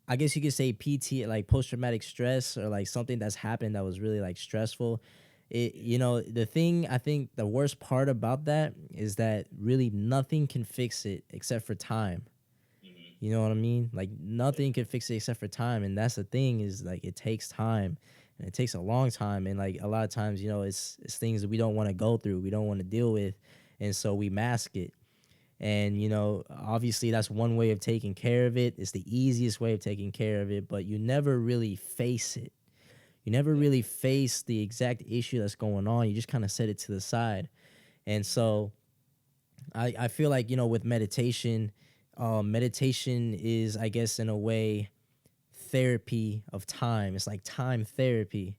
I guess you could say PT, like post traumatic stress, or like something that's happened that was really like stressful. The thing, I think the worst part about that is that really nothing can fix it except for time. Mm-hmm. You know what I mean? Like nothing can fix it except for time, and that's the thing, is like it takes time, and it takes a long time, and like a lot of times, it's things that we don't want to go through, we don't want to deal with, and so we mask it. And obviously that's one way of taking care of it. It's the easiest way of taking care of it, but you never really face it. You never Yeah. really face the exact issue that's going on. You just kind of set it to the side. And so I feel like, with meditation, meditation is, I guess, in a way, therapy of time. It's like time therapy,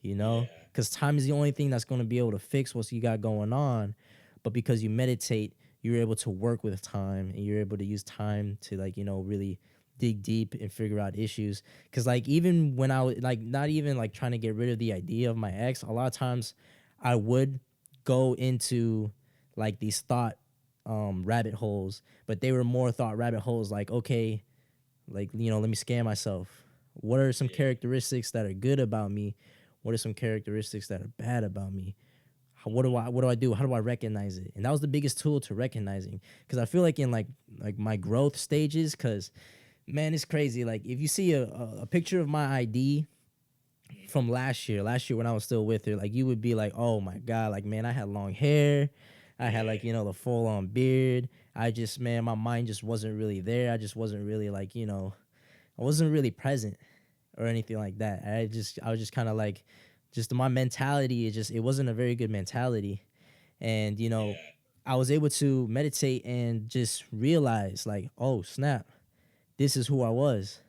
Yeah. because time is the only thing that's going to be able to fix what you got going on. But because you meditate, you're able to work with time, and you're able to use time to, like, really dig deep and figure out issues. Because, like, even when I was like not even like trying to get rid of the idea of my ex, a lot of times I would go into like these thought rabbit holes, but they were more thought rabbit holes like, okay, like, let me scan myself. What are some Yeah. characteristics that are good about me? What are some characteristics that are bad about me? What do I do? How do I recognize it? And that was the biggest tool to recognizing, because I feel like in like my growth stages, because man, it's crazy. Like if you see a picture of my ID from last year when I was still with her, like you would be like, oh my god, like man, I had long hair, I had like Yeah. the full on beard. I just, man, my mind just wasn't really there. I just wasn't really like, I wasn't really present or anything like that. I was just kind of like, just my mentality. It wasn't a very good mentality. And Yeah. I was able to meditate and just realize like, oh snap, this is who I was.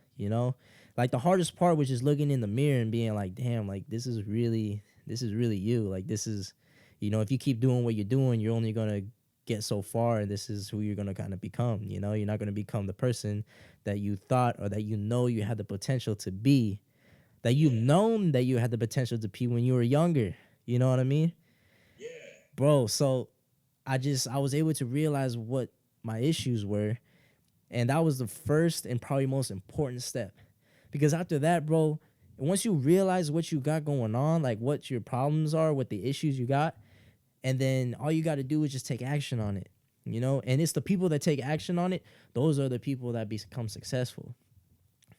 Like the hardest part was just looking in the mirror and being like, damn, like this is really you. Like this is, if you keep doing what you're doing, you're only gonna get so far, and this is who you're gonna kind of become. You're not gonna become the person that you thought, or that you had the potential to be, that you've Yeah. known that you had the potential to be when you were younger. You know what I mean? Yeah. Bro, so I was able to realize what my issues were, and that was the first and probably most important step. Because after that, bro, once you realize what you got going on, like what your problems are, what the issues you got, and then all you got to do is just take action on it. And it's the people that take action on it, those are the people that become successful.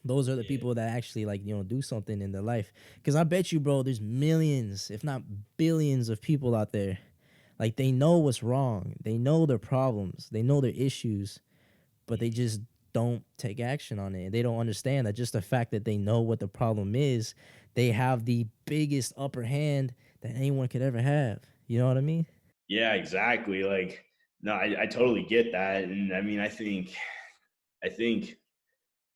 Those are the Yeah. people that actually, like, do something in their life. Because I bet you, bro, there's millions, if not billions, of people out there. Like, they know what's wrong, they know their problems, they know their issues, but they just don't take action on it. They don't understand that just the fact that they know what the problem is, they have the biggest upper hand that anyone could ever have. You know what I mean? Yeah, exactly. Like, no, I totally get that. And I mean, I think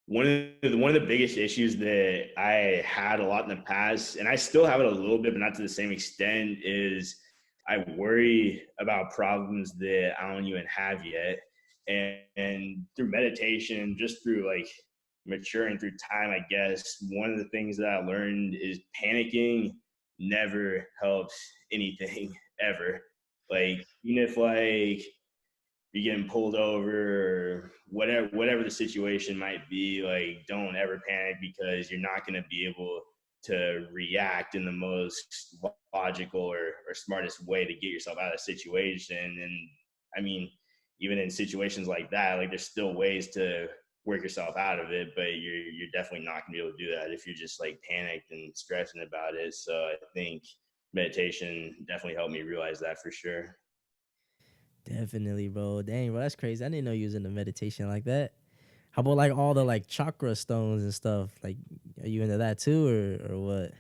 one of the biggest issues that I had a lot in the past, and I still have it a little bit, but not to the same extent, is I worry about problems that I don't even have yet. And through meditation, just through like maturing through time, I guess one of the things that I learned is panicking never helps anything ever. Like even if like you're getting pulled over or whatever the situation might be, like don't ever panic because you're not going to be able to react in the most logical or smartest way to get yourself out of the situation. And I mean, even in situations like that, like there's still ways to work yourself out of it, but you're definitely not gonna be able to do that if you're just like panicked and stressing about it. So I think meditation definitely helped me realize that for sure. Definitely, bro. Dang, bro, that's crazy. I didn't know you was into meditation like that. How about like all the like chakra stones and stuff? Like, are you into that too, or what?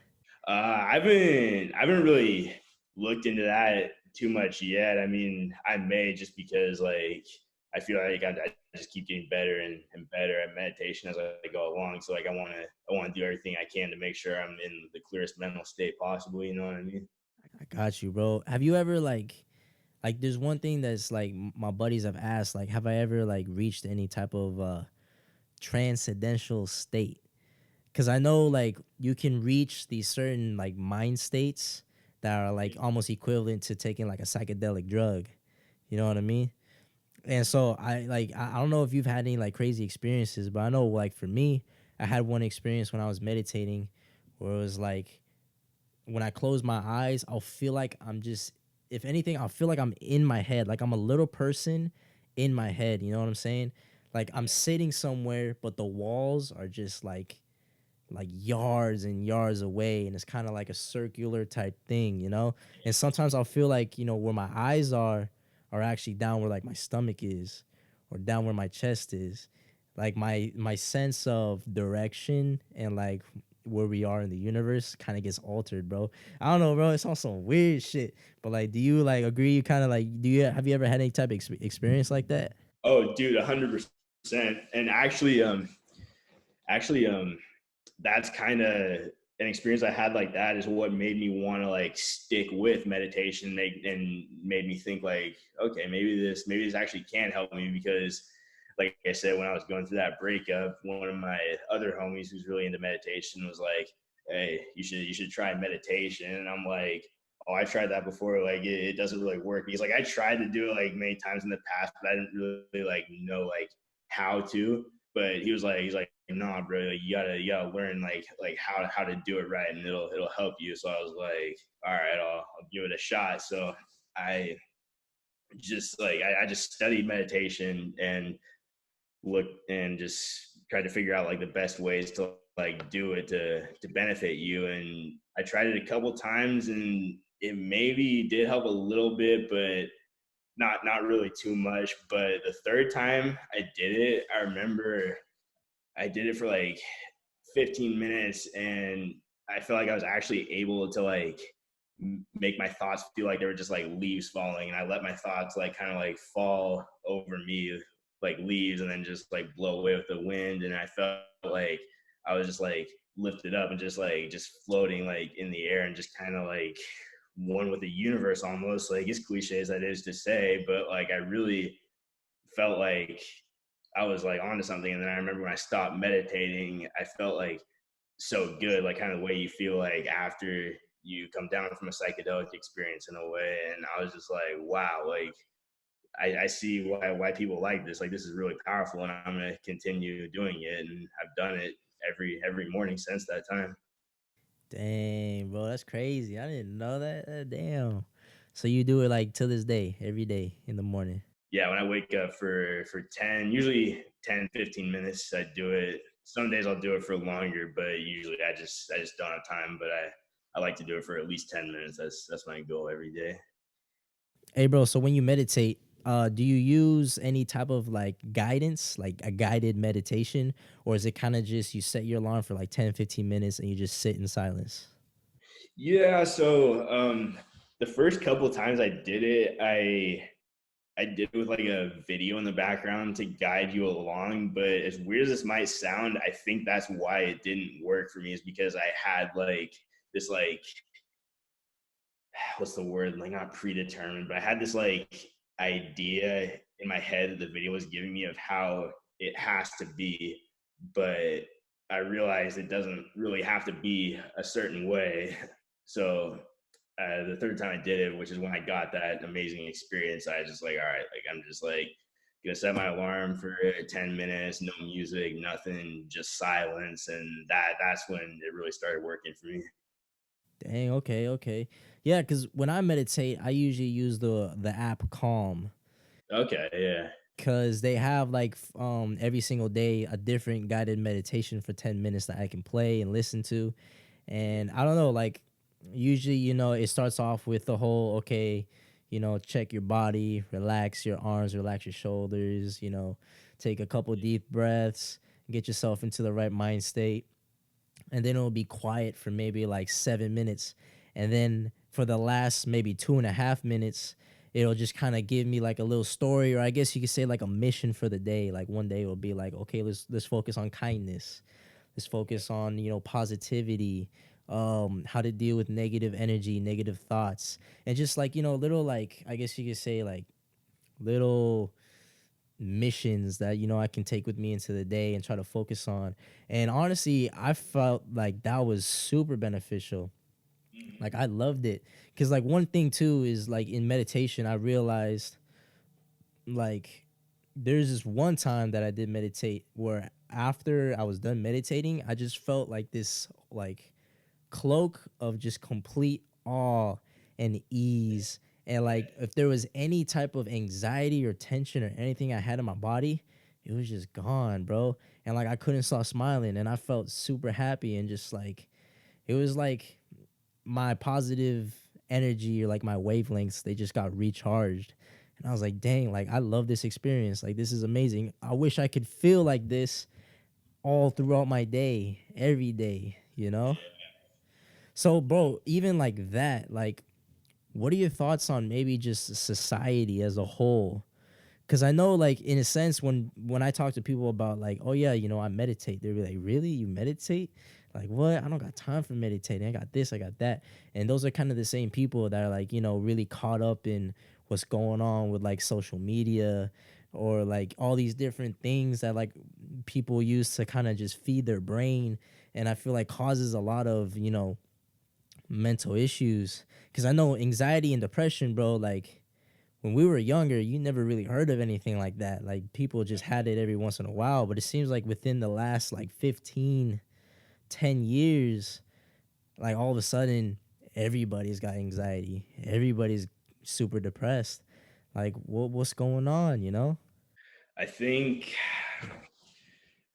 I haven't really looked into that too much yet. I mean, I may just because like I feel like I just keep getting better and better at meditation as I go along. So like I want to do everything I can to make sure I'm in the clearest mental state possible. You know what I mean? I got you, bro. Have you ever like there's one thing that's like my buddies have asked, like, have I ever like reached any type of transcendental state? Because I know like you can reach these certain like mind states that are like almost equivalent to taking like a psychedelic drug. You know what I mean? And so I don't know if you've had any like crazy experiences, but I know like for me, I had one experience when I was meditating where it was like when I close my eyes, I'll feel like I'm just, if anything, I'll feel like I'm in my head, like I'm a little person in my head. You know what I'm saying? Like I'm sitting somewhere, but the walls are just like yards and yards away, and it's kind of like a circular type thing, you know. And sometimes I'll feel like, you know, where my eyes are actually down where like my stomach is, or down where my chest is. Like my sense of direction and like where we are in the universe kind of gets altered, bro. I don't know, bro. It's on some weird shit. But like, do you like agree? You kind of like, do you have you ever had any type of experience like that? Oh, dude, 100%. And actually, that's kind of an experience I had like that is what made me want to like stick with meditation, and made me think like, okay, maybe this actually can help me because, like I said, when I was going through that breakup, one of my other homies who's really into meditation was like, "Hey, you should try meditation," and I'm like. Oh, I tried that before. Like, it doesn't really work because, like, I tried to do it like many times in the past, but I didn't really like know like how to. But he's like, nah, bro, like, you gotta learn like how to do it right, and it'll help you. So I was like, all right, I'll give it a shot. So I just like I just studied meditation and looked and just tried to figure out like the best ways to like do it to benefit you. And I tried it a couple times, and it maybe did help a little bit, but not really too much. But the third time I did it, I remember I did it for like 15 minutes, and I felt like I was actually able to like make my thoughts feel like they were just like leaves falling, and I let my thoughts like kind of like fall over me like leaves and then just like blow away with the wind. And I felt like I was just like lifted up and just floating like in the air and just kind of like one with the universe almost. Like as cliche as that is to say, but like I really felt like I was like onto something. And then I remember when I stopped meditating, I felt like so good, like kind of the way you feel like after you come down from a psychedelic experience in a way. And I was just like, wow, like I see why people like this. Like this is really powerful, and I'm gonna continue doing it. And I've done it every morning since that time. Dang, bro, that's crazy. I didn't know that. Damn. So you do it like to this day, every day in the morning. Yeah, when I wake up for 10, usually 10, 15 minutes, I do it. Some days I'll do it for longer, but usually I just don't have time. But I like to do it for at least 10 minutes. That's my goal every day. Hey, bro. So when you meditate, Do you use any type of like guidance, like a guided meditation, or is it kind of just you set your alarm for like 10, 15 minutes and you just sit in silence? Yeah, so the first couple of times I did it, I did it with like a video in the background to guide you along. But as weird as this might sound, I think that's why it didn't work for me, is because I had like this like what's the word, like not predetermined, but I had this like idea in my head that the video was giving me of how it has to be, but I realized it doesn't really have to be a certain way. So the third time I did it, which is when I got that amazing experience, I was just like, all right, like I'm just like gonna set my alarm for 10 minutes, no music, nothing, just silence, and that's when it really started working for me. Dang, okay, okay. Yeah, because when I meditate, I usually use the app Calm, Okay, yeah. because they have like every single day a different guided meditation for 10 minutes that I can play and listen to. And I don't know, like usually, it starts off with the whole, okay, check your body, relax your arms, relax your shoulders, take a couple deep breaths, get yourself into the right mind state, and then it'll be quiet for maybe like 7 minutes, and then for the last maybe 2.5 minutes, it'll just kind of give me like a little story, or I guess you could say like a mission for the day. Like one day it'll be like, okay, let's focus on kindness, let's focus on positivity, how to deal with negative energy, negative thoughts, and just like little, like I guess you could say like little missions that I can take with me into the day and try to focus on. And honestly, I felt like that was super beneficial. Like I loved it, cuz like one thing too is like in meditation I realized, like, there's this one time that I did meditate where after I was done meditating, I just felt like this, like, cloak of just complete awe and ease. And like if there was any type of anxiety or tension or anything I had in my body, it was just gone, bro. And like I couldn't stop smiling and I felt super happy, and just like it was like my positive energy or like my wavelengths, they just got recharged. And I was like, dang, like I love this experience. Like this is amazing. I wish I could feel like this all throughout my day, every day. So, bro, even like that, like, what are your thoughts on maybe just society as a whole? Because I know, like, in a sense, when I talk to people about like, oh yeah, I meditate, they'll be like, really, you meditate? Like, what? I don't got time for meditating. I got this, I got that, and those are kind of the same people that are like, really caught up in what's going on with like social media, or like all these different things that like people use to kind of just feed their brain, and I feel like causes a lot of mental issues. Because I know anxiety and depression, bro, like when we were younger, you never really heard of anything like that. Like people just had it every once in a while, but it seems like within the last like 15, 10 years, like all of a sudden everybody's got anxiety, everybody's super depressed. Like what's going on? I think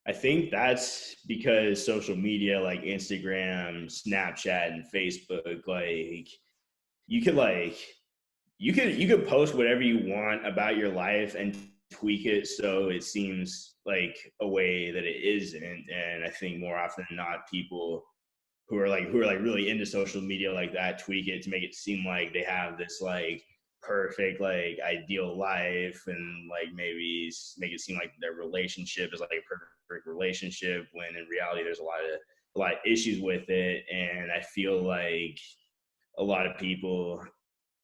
I think that's because social media like Instagram, Snapchat, and Facebook, like you could like you could post whatever you want about your life and tweak it so it seems like a way that it isn't. And I think more often than not, people who are like really into social media like that tweak it to make it seem like they have this like perfect like ideal life, and like maybe make it seem like their relationship is like a perfect relationship, when in reality there's a lot of issues with it. And I feel like a lot of people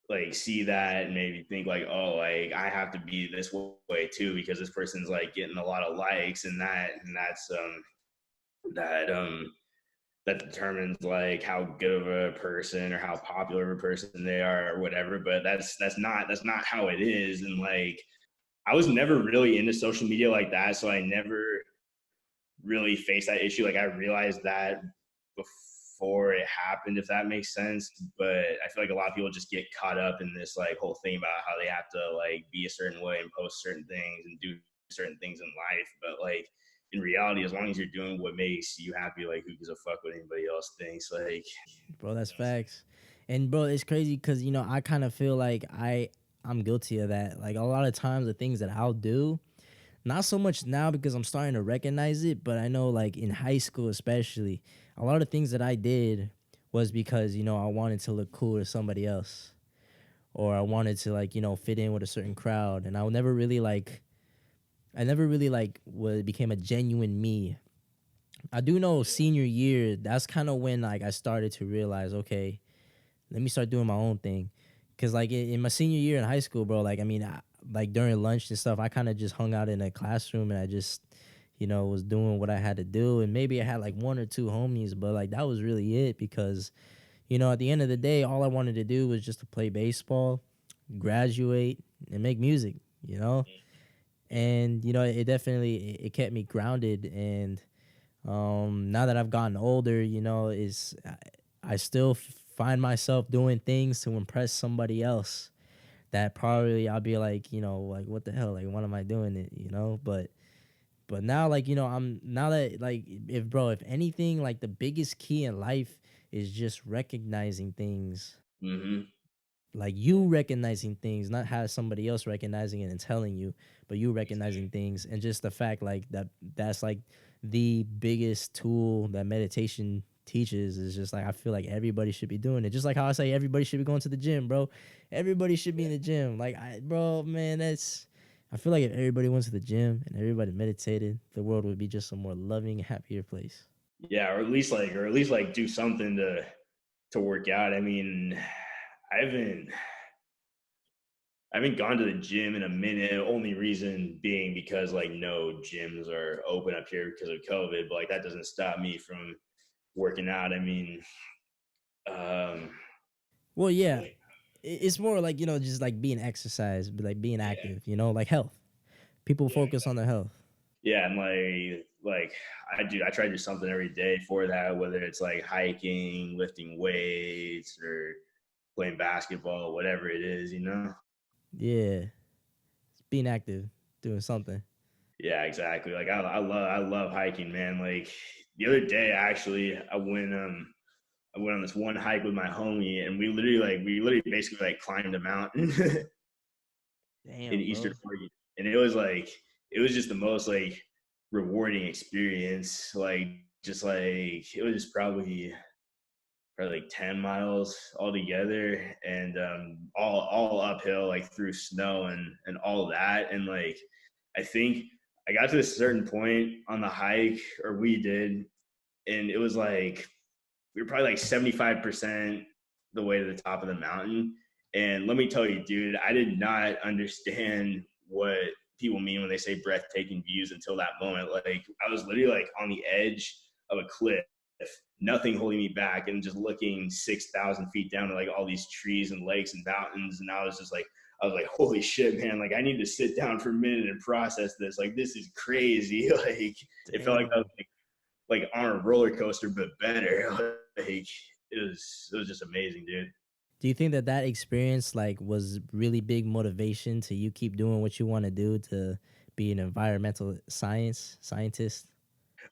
like see that and maybe think like, oh, like I have to be this way too because this person's like getting a lot of likes, and that determines like how good of a person or how popular of a person they are or whatever. But that's not how it is. And like I was never really into social media like that, so I never really faced that issue. Like I realized that before it happened, if that makes sense. But I feel like a lot of people just get caught up in this like whole thing about how they have to like be a certain way and post certain things and do certain things in life. But like in reality, as long as you're doing what makes you happy, like who gives a fuck what anybody else thinks? Like, Bro, that's facts. And bro, it's crazy because I kind of feel like I'm guilty of that. Like a lot of times, the things that I'll do, not so much now because I'm starting to recognize it, but I know like in high school especially, a lot of things that I did was because I wanted to look cool to somebody else, or I wanted to like fit in with a certain crowd, and I never really like what became a genuine me. I do know senior year, that's kind of when like I started to realize, okay, let me start doing my own thing. Cause like in my senior year in high school, bro, like I mean, like during lunch and stuff, I kind of just hung out in a classroom and I just, was doing what I had to do. And maybe I had like one or two homies, but like that was really it because, at the end of the day, all I wanted to do was just to play baseball, graduate, and make music, you know? And, it definitely, it kept me grounded. And now that I've gotten older, is I still find myself doing things to impress somebody else that probably I'll be like, like what the hell, like what am I doing it, but now like I'm now that like if anything, like the biggest key in life is just recognizing things, Mm-hmm. like you recognizing things, not have somebody else recognizing it and telling you, but you Exactly. recognizing things, and just the fact like that's like the biggest tool that meditation teaches is just like I feel like everybody should be doing it. Just like how I say everybody should be going to the gym, bro. Everybody should be in the gym. Like bro, man, that's I feel like if everybody went to the gym and everybody meditated, the world would be just a more loving, happier place. Yeah, or at least like do something to work out. I mean, I haven't I haven't gone to the gym in a minute. Only reason being because like no gyms are open up here because of COVID. But like that doesn't stop me from working out. I mean, um, Well, yeah, it's more like just like being exercise, but like being yeah, active, like health. People yeah, focus on their health. yeah, and like I try to do something every day for that, whether it's like hiking, lifting weights, or playing basketball, whatever it is. Yeah, being active, doing something. Yeah, exactly. Like I love hiking, man. Like the other day, actually, I went on this one hike with my homie, and we literally basically like climbed a mountain in Damn, Eastern bro. Oregon, and it was just the most like rewarding experience. Like just like it was just probably like 10 miles altogether, and all uphill, like through snow and all that. And like I think I got to a certain point on the hike, or we did, and it was like we were probably like 75% the way to the top of the mountain. And let me tell you, dude, I did not understand what people mean when they say breathtaking views until that moment. Like I was literally like on the edge of a cliff, nothing holding me back, and just looking 6,000 feet down to like all these trees and lakes and mountains. And I was like, holy shit, man! Like I need to sit down for a minute and process this. Like this is crazy. Like it felt like I was Damn. like on a roller coaster, but better. Like it was just amazing, dude. Do you think that that experience like was really big motivation to you keep doing what you want to do to be an environmental scientist?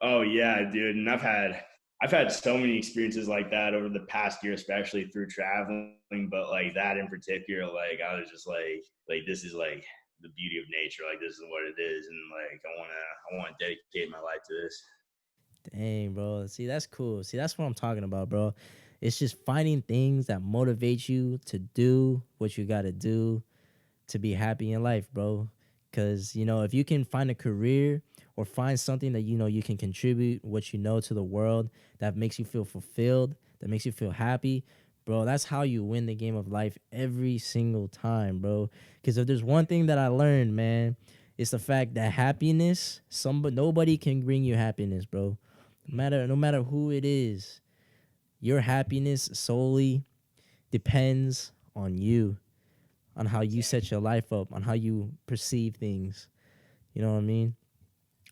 Oh yeah, dude. And I've had so many experiences like that over the past year, especially through traveling. But like that in particular, like I was just like this is like the beauty of nature. Like this is what it is, and like I wanna dedicate my life to this. Dang, bro. See, that's cool. See, that's what I'm talking about, bro. It's just finding things that motivate you to do what you got to do to be happy in life, bro. Because, if you can find a career or find something that you can contribute what you know to the world that makes you feel fulfilled, that makes you feel happy, bro, that's how you win the game of life every single time, bro. Because if there's one thing that I learned, man, it's the fact that happiness, nobody can bring you happiness, bro. No matter who it is, your happiness solely depends on you, on how you Exactly. set your life up, on how you perceive things. You know what I mean?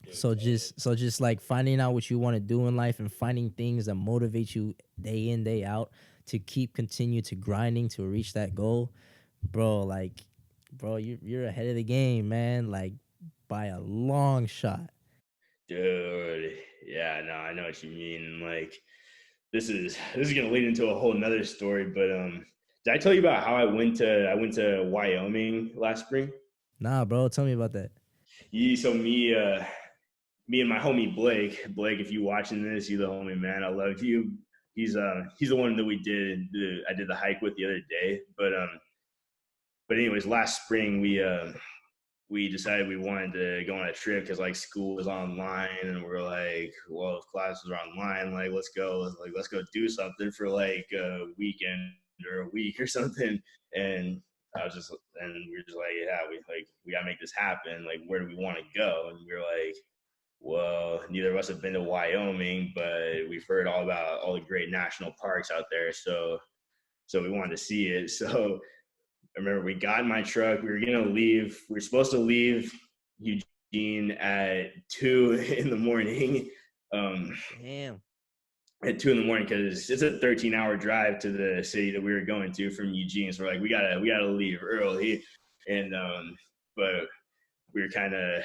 Dude, So just like finding out what you want to do in life and finding things that motivate you day in, day out to continue to grinding to reach that goal, bro, like bro, you're ahead of the game, man. Like by a long shot. dude. Yeah, no, I know what you mean. Like this is gonna lead into a whole nother story, but Did I tell you about how I went to Wyoming last spring? Nah, bro, tell me about that. Yeah, so me and my homie Blake, if you watching this, you the homie man. I love you. He's the one that I did the hike with the other day. But anyways, last spring we decided we wanted to go on a trip because like school was online and we're like, well, if classes are online, like let's go do something for like a weekend or a week or something. And I was just and we were just like, yeah, we gotta make this happen. Like, where do we want to go? And we were like, well, neither of us have been to Wyoming, but we've heard all about all the great national parks out there. So we wanted to see it. So I remember we got in my truck. We were gonna leave. We were supposed to leave Eugene at 2 in the morning. Um, Damn. at 2 in the morning because it's a 13-hour drive to the city that we were going to from Eugene. So we're like, we gotta leave early. And but we were kind of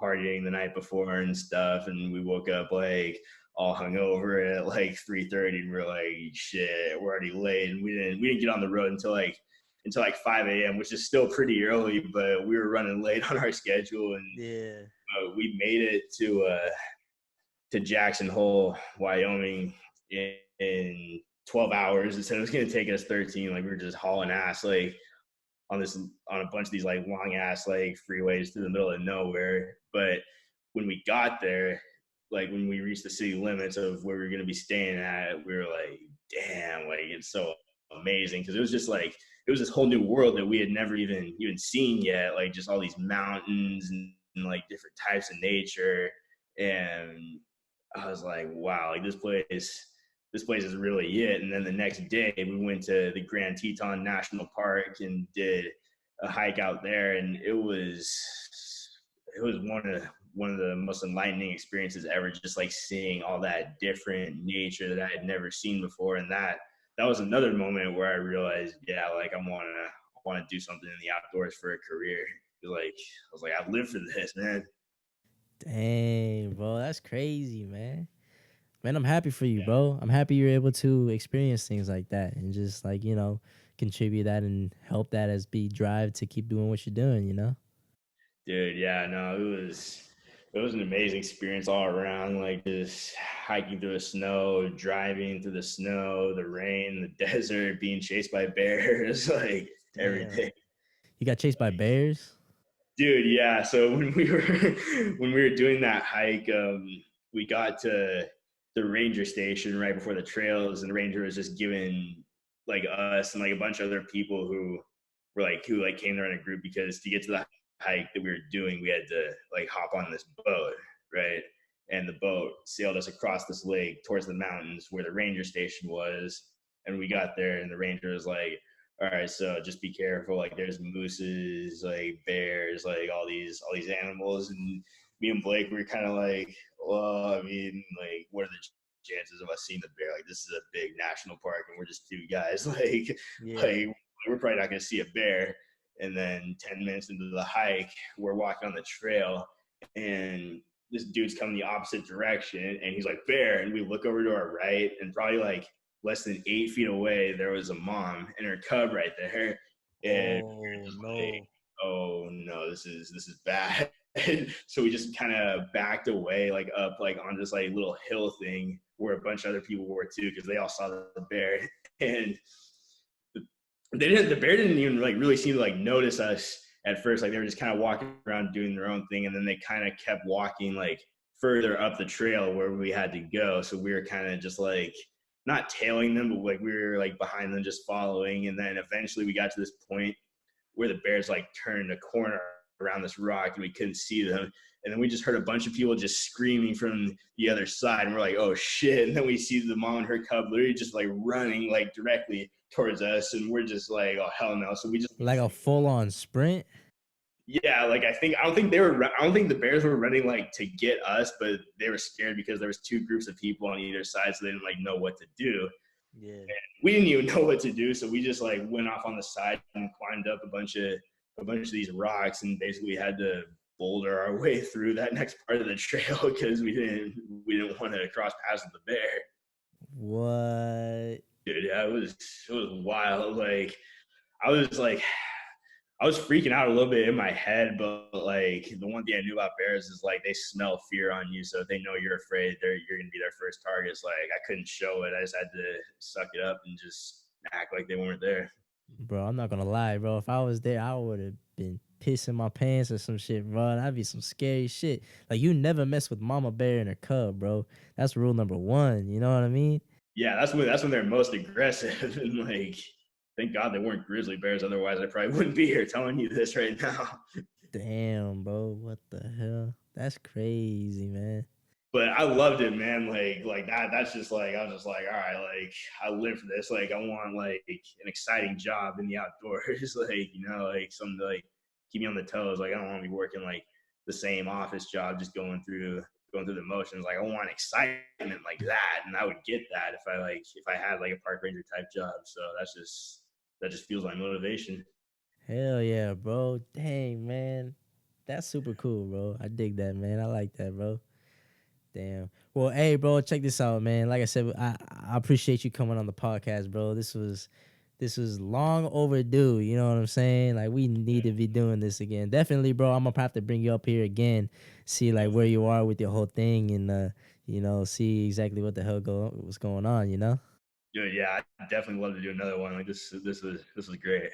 partying the night before and stuff, and we woke up like all hungover at like 3:30, and we're like, shit, we're already late, and we didn't get on the road until like 5 a.m., which is still pretty early, but we were running late on our schedule, and Yeah. we made it to Jackson Hole, Wyoming, in 12 hours. It said it was going to take us 13. Like, we were just hauling ass, like on a bunch of these like long ass like freeways through the middle of nowhere. But when we got there, like when we reached the city limits of where we were going to be staying at, we were like, damn, like it's so amazing because it was just like it was this whole new world that we had never even seen yet. Like just all these mountains and like different types of nature. And I was like, wow, like this place is really it. And then the next day we went to the Grand Teton National Park and did a hike out there, and it was one of the most enlightening experiences ever, just like seeing all that different nature that I had never seen before. And that was another moment where I realized, yeah, like I want to do something in the outdoors for a career. Like I was like, I live for this, man. Dang, bro, that's crazy, man. Man, I'm happy for you, bro. I'm happy you're able to experience things like that and just like, contribute that and help that as be drive to keep doing what you're doing, you know? Dude, yeah, no, it was an amazing experience all around. Like just hiking through the snow, driving through the snow, the rain, the desert, being chased by bears, like Damn. everything. You got chased by bears? Dude, yeah. So when we were when we were doing that hike, we got to the ranger station right before the trails, and the ranger was just giving like us and like a bunch of other people who came there in a group because to get to the hike that we were doing, we had to like hop on this boat, right? And the boat sailed us across this lake towards the mountains where the ranger station was. And we got there, and the ranger was like, all right, so just be careful. Like there's mooses, like bears, like all these animals. And me and Blake were kind of like, well, I mean, like, what are the chances of us seeing the bear? Like this is a big national park, and we're just two guys. Yeah. Like we're probably not gonna see a bear. And then 10 minutes into the hike, we're walking on the trail, and this dude's coming the opposite direction, and he's like, bear. And we look over to our right, and probably like less than 8 feet away, there was a mom and her cub right there. And we were Oh, just like, no. oh no, this is bad. So we just kind of backed away, like up, like on this like little hill thing where a bunch of other people were too, because they all saw the bear. And the bear didn't even like really seem to like notice us at first. Like they were just kind of walking around doing their own thing, and then they kind of kept walking like further up the trail where we had to go. So we were kind of just like not tailing them, but like we were like behind them, just following. And then eventually we got to this point where the bears like turned a corner around this rock and we couldn't see them. And then we just heard a bunch of people just screaming from the other side. And we're like, oh shit. And then we see the mom and her cub literally just like running like directly towards us. And we're just like, oh hell no. So we just, Like a full on sprint? yeah, like I don't think the bears were running like to get us, but they were scared because there was two groups of people on either side. So they didn't like know what to do. Yeah. We didn't even know what to do, so we just like went off on the side and climbed up a bunch of these rocks, and basically had to boulder our way through that next part of the trail because we didn't want to cross paths with the bear. What? Dude, yeah, it was wild. Like I was like I was freaking out a little bit in my head, but like the one thing I knew about bears is like they smell fear on you, so if they know you're afraid, you're gonna be their first targets. Like I couldn't show it. I just had to suck it up and just act like they weren't there. Bro, I'm not gonna lie, bro. If I was there, I would have been pissing my pants or some shit, bro. That'd be some scary shit. Like you never mess with mama bear and her cub, bro. That's rule number one. You know what I mean? Yeah, that's when they're most aggressive and like thank God they weren't grizzly bears, otherwise I probably wouldn't be here telling you this right now. Damn, bro. What the hell? That's crazy, man. But I loved it, man. Like that. That's just like I was just like, all right, like I live for this. Like I want like an exciting job in the outdoors, like like something to like keep me on the toes. Like I don't want to be working like the same office job, just going through the motions. Like I want excitement like that, and I would get that if I had like a park ranger type job. So that just feels like motivation. Hell yeah, bro. Dang, man. That's super cool, bro. I dig that, man. I like that, bro. Damn. Well, hey, bro, check this out, man. Like I said, I appreciate you coming on the podcast, bro. This was long overdue. You know what I'm saying? Like we need to be doing this again. Definitely, bro. I'm gonna have to bring you up here again, see like where you are with your whole thing, and see exactly what the hell what's going on. Dude, yeah, I definitely love to do another one. Like this was great.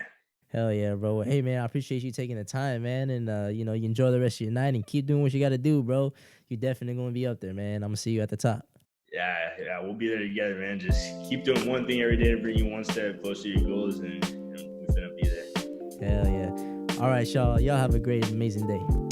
Hell yeah, bro. Well, hey, man, I appreciate you taking the time, man, and you enjoy the rest of your night and keep doing what you got to do, bro. You're definitely gonna be up there, man. I'm gonna see you at the top. Yeah, we'll be there together, man. Just keep doing one thing every day to bring you one step closer to your goals, and we're gonna be there. Hell yeah. All right, y'all. Y'all have a great, amazing day.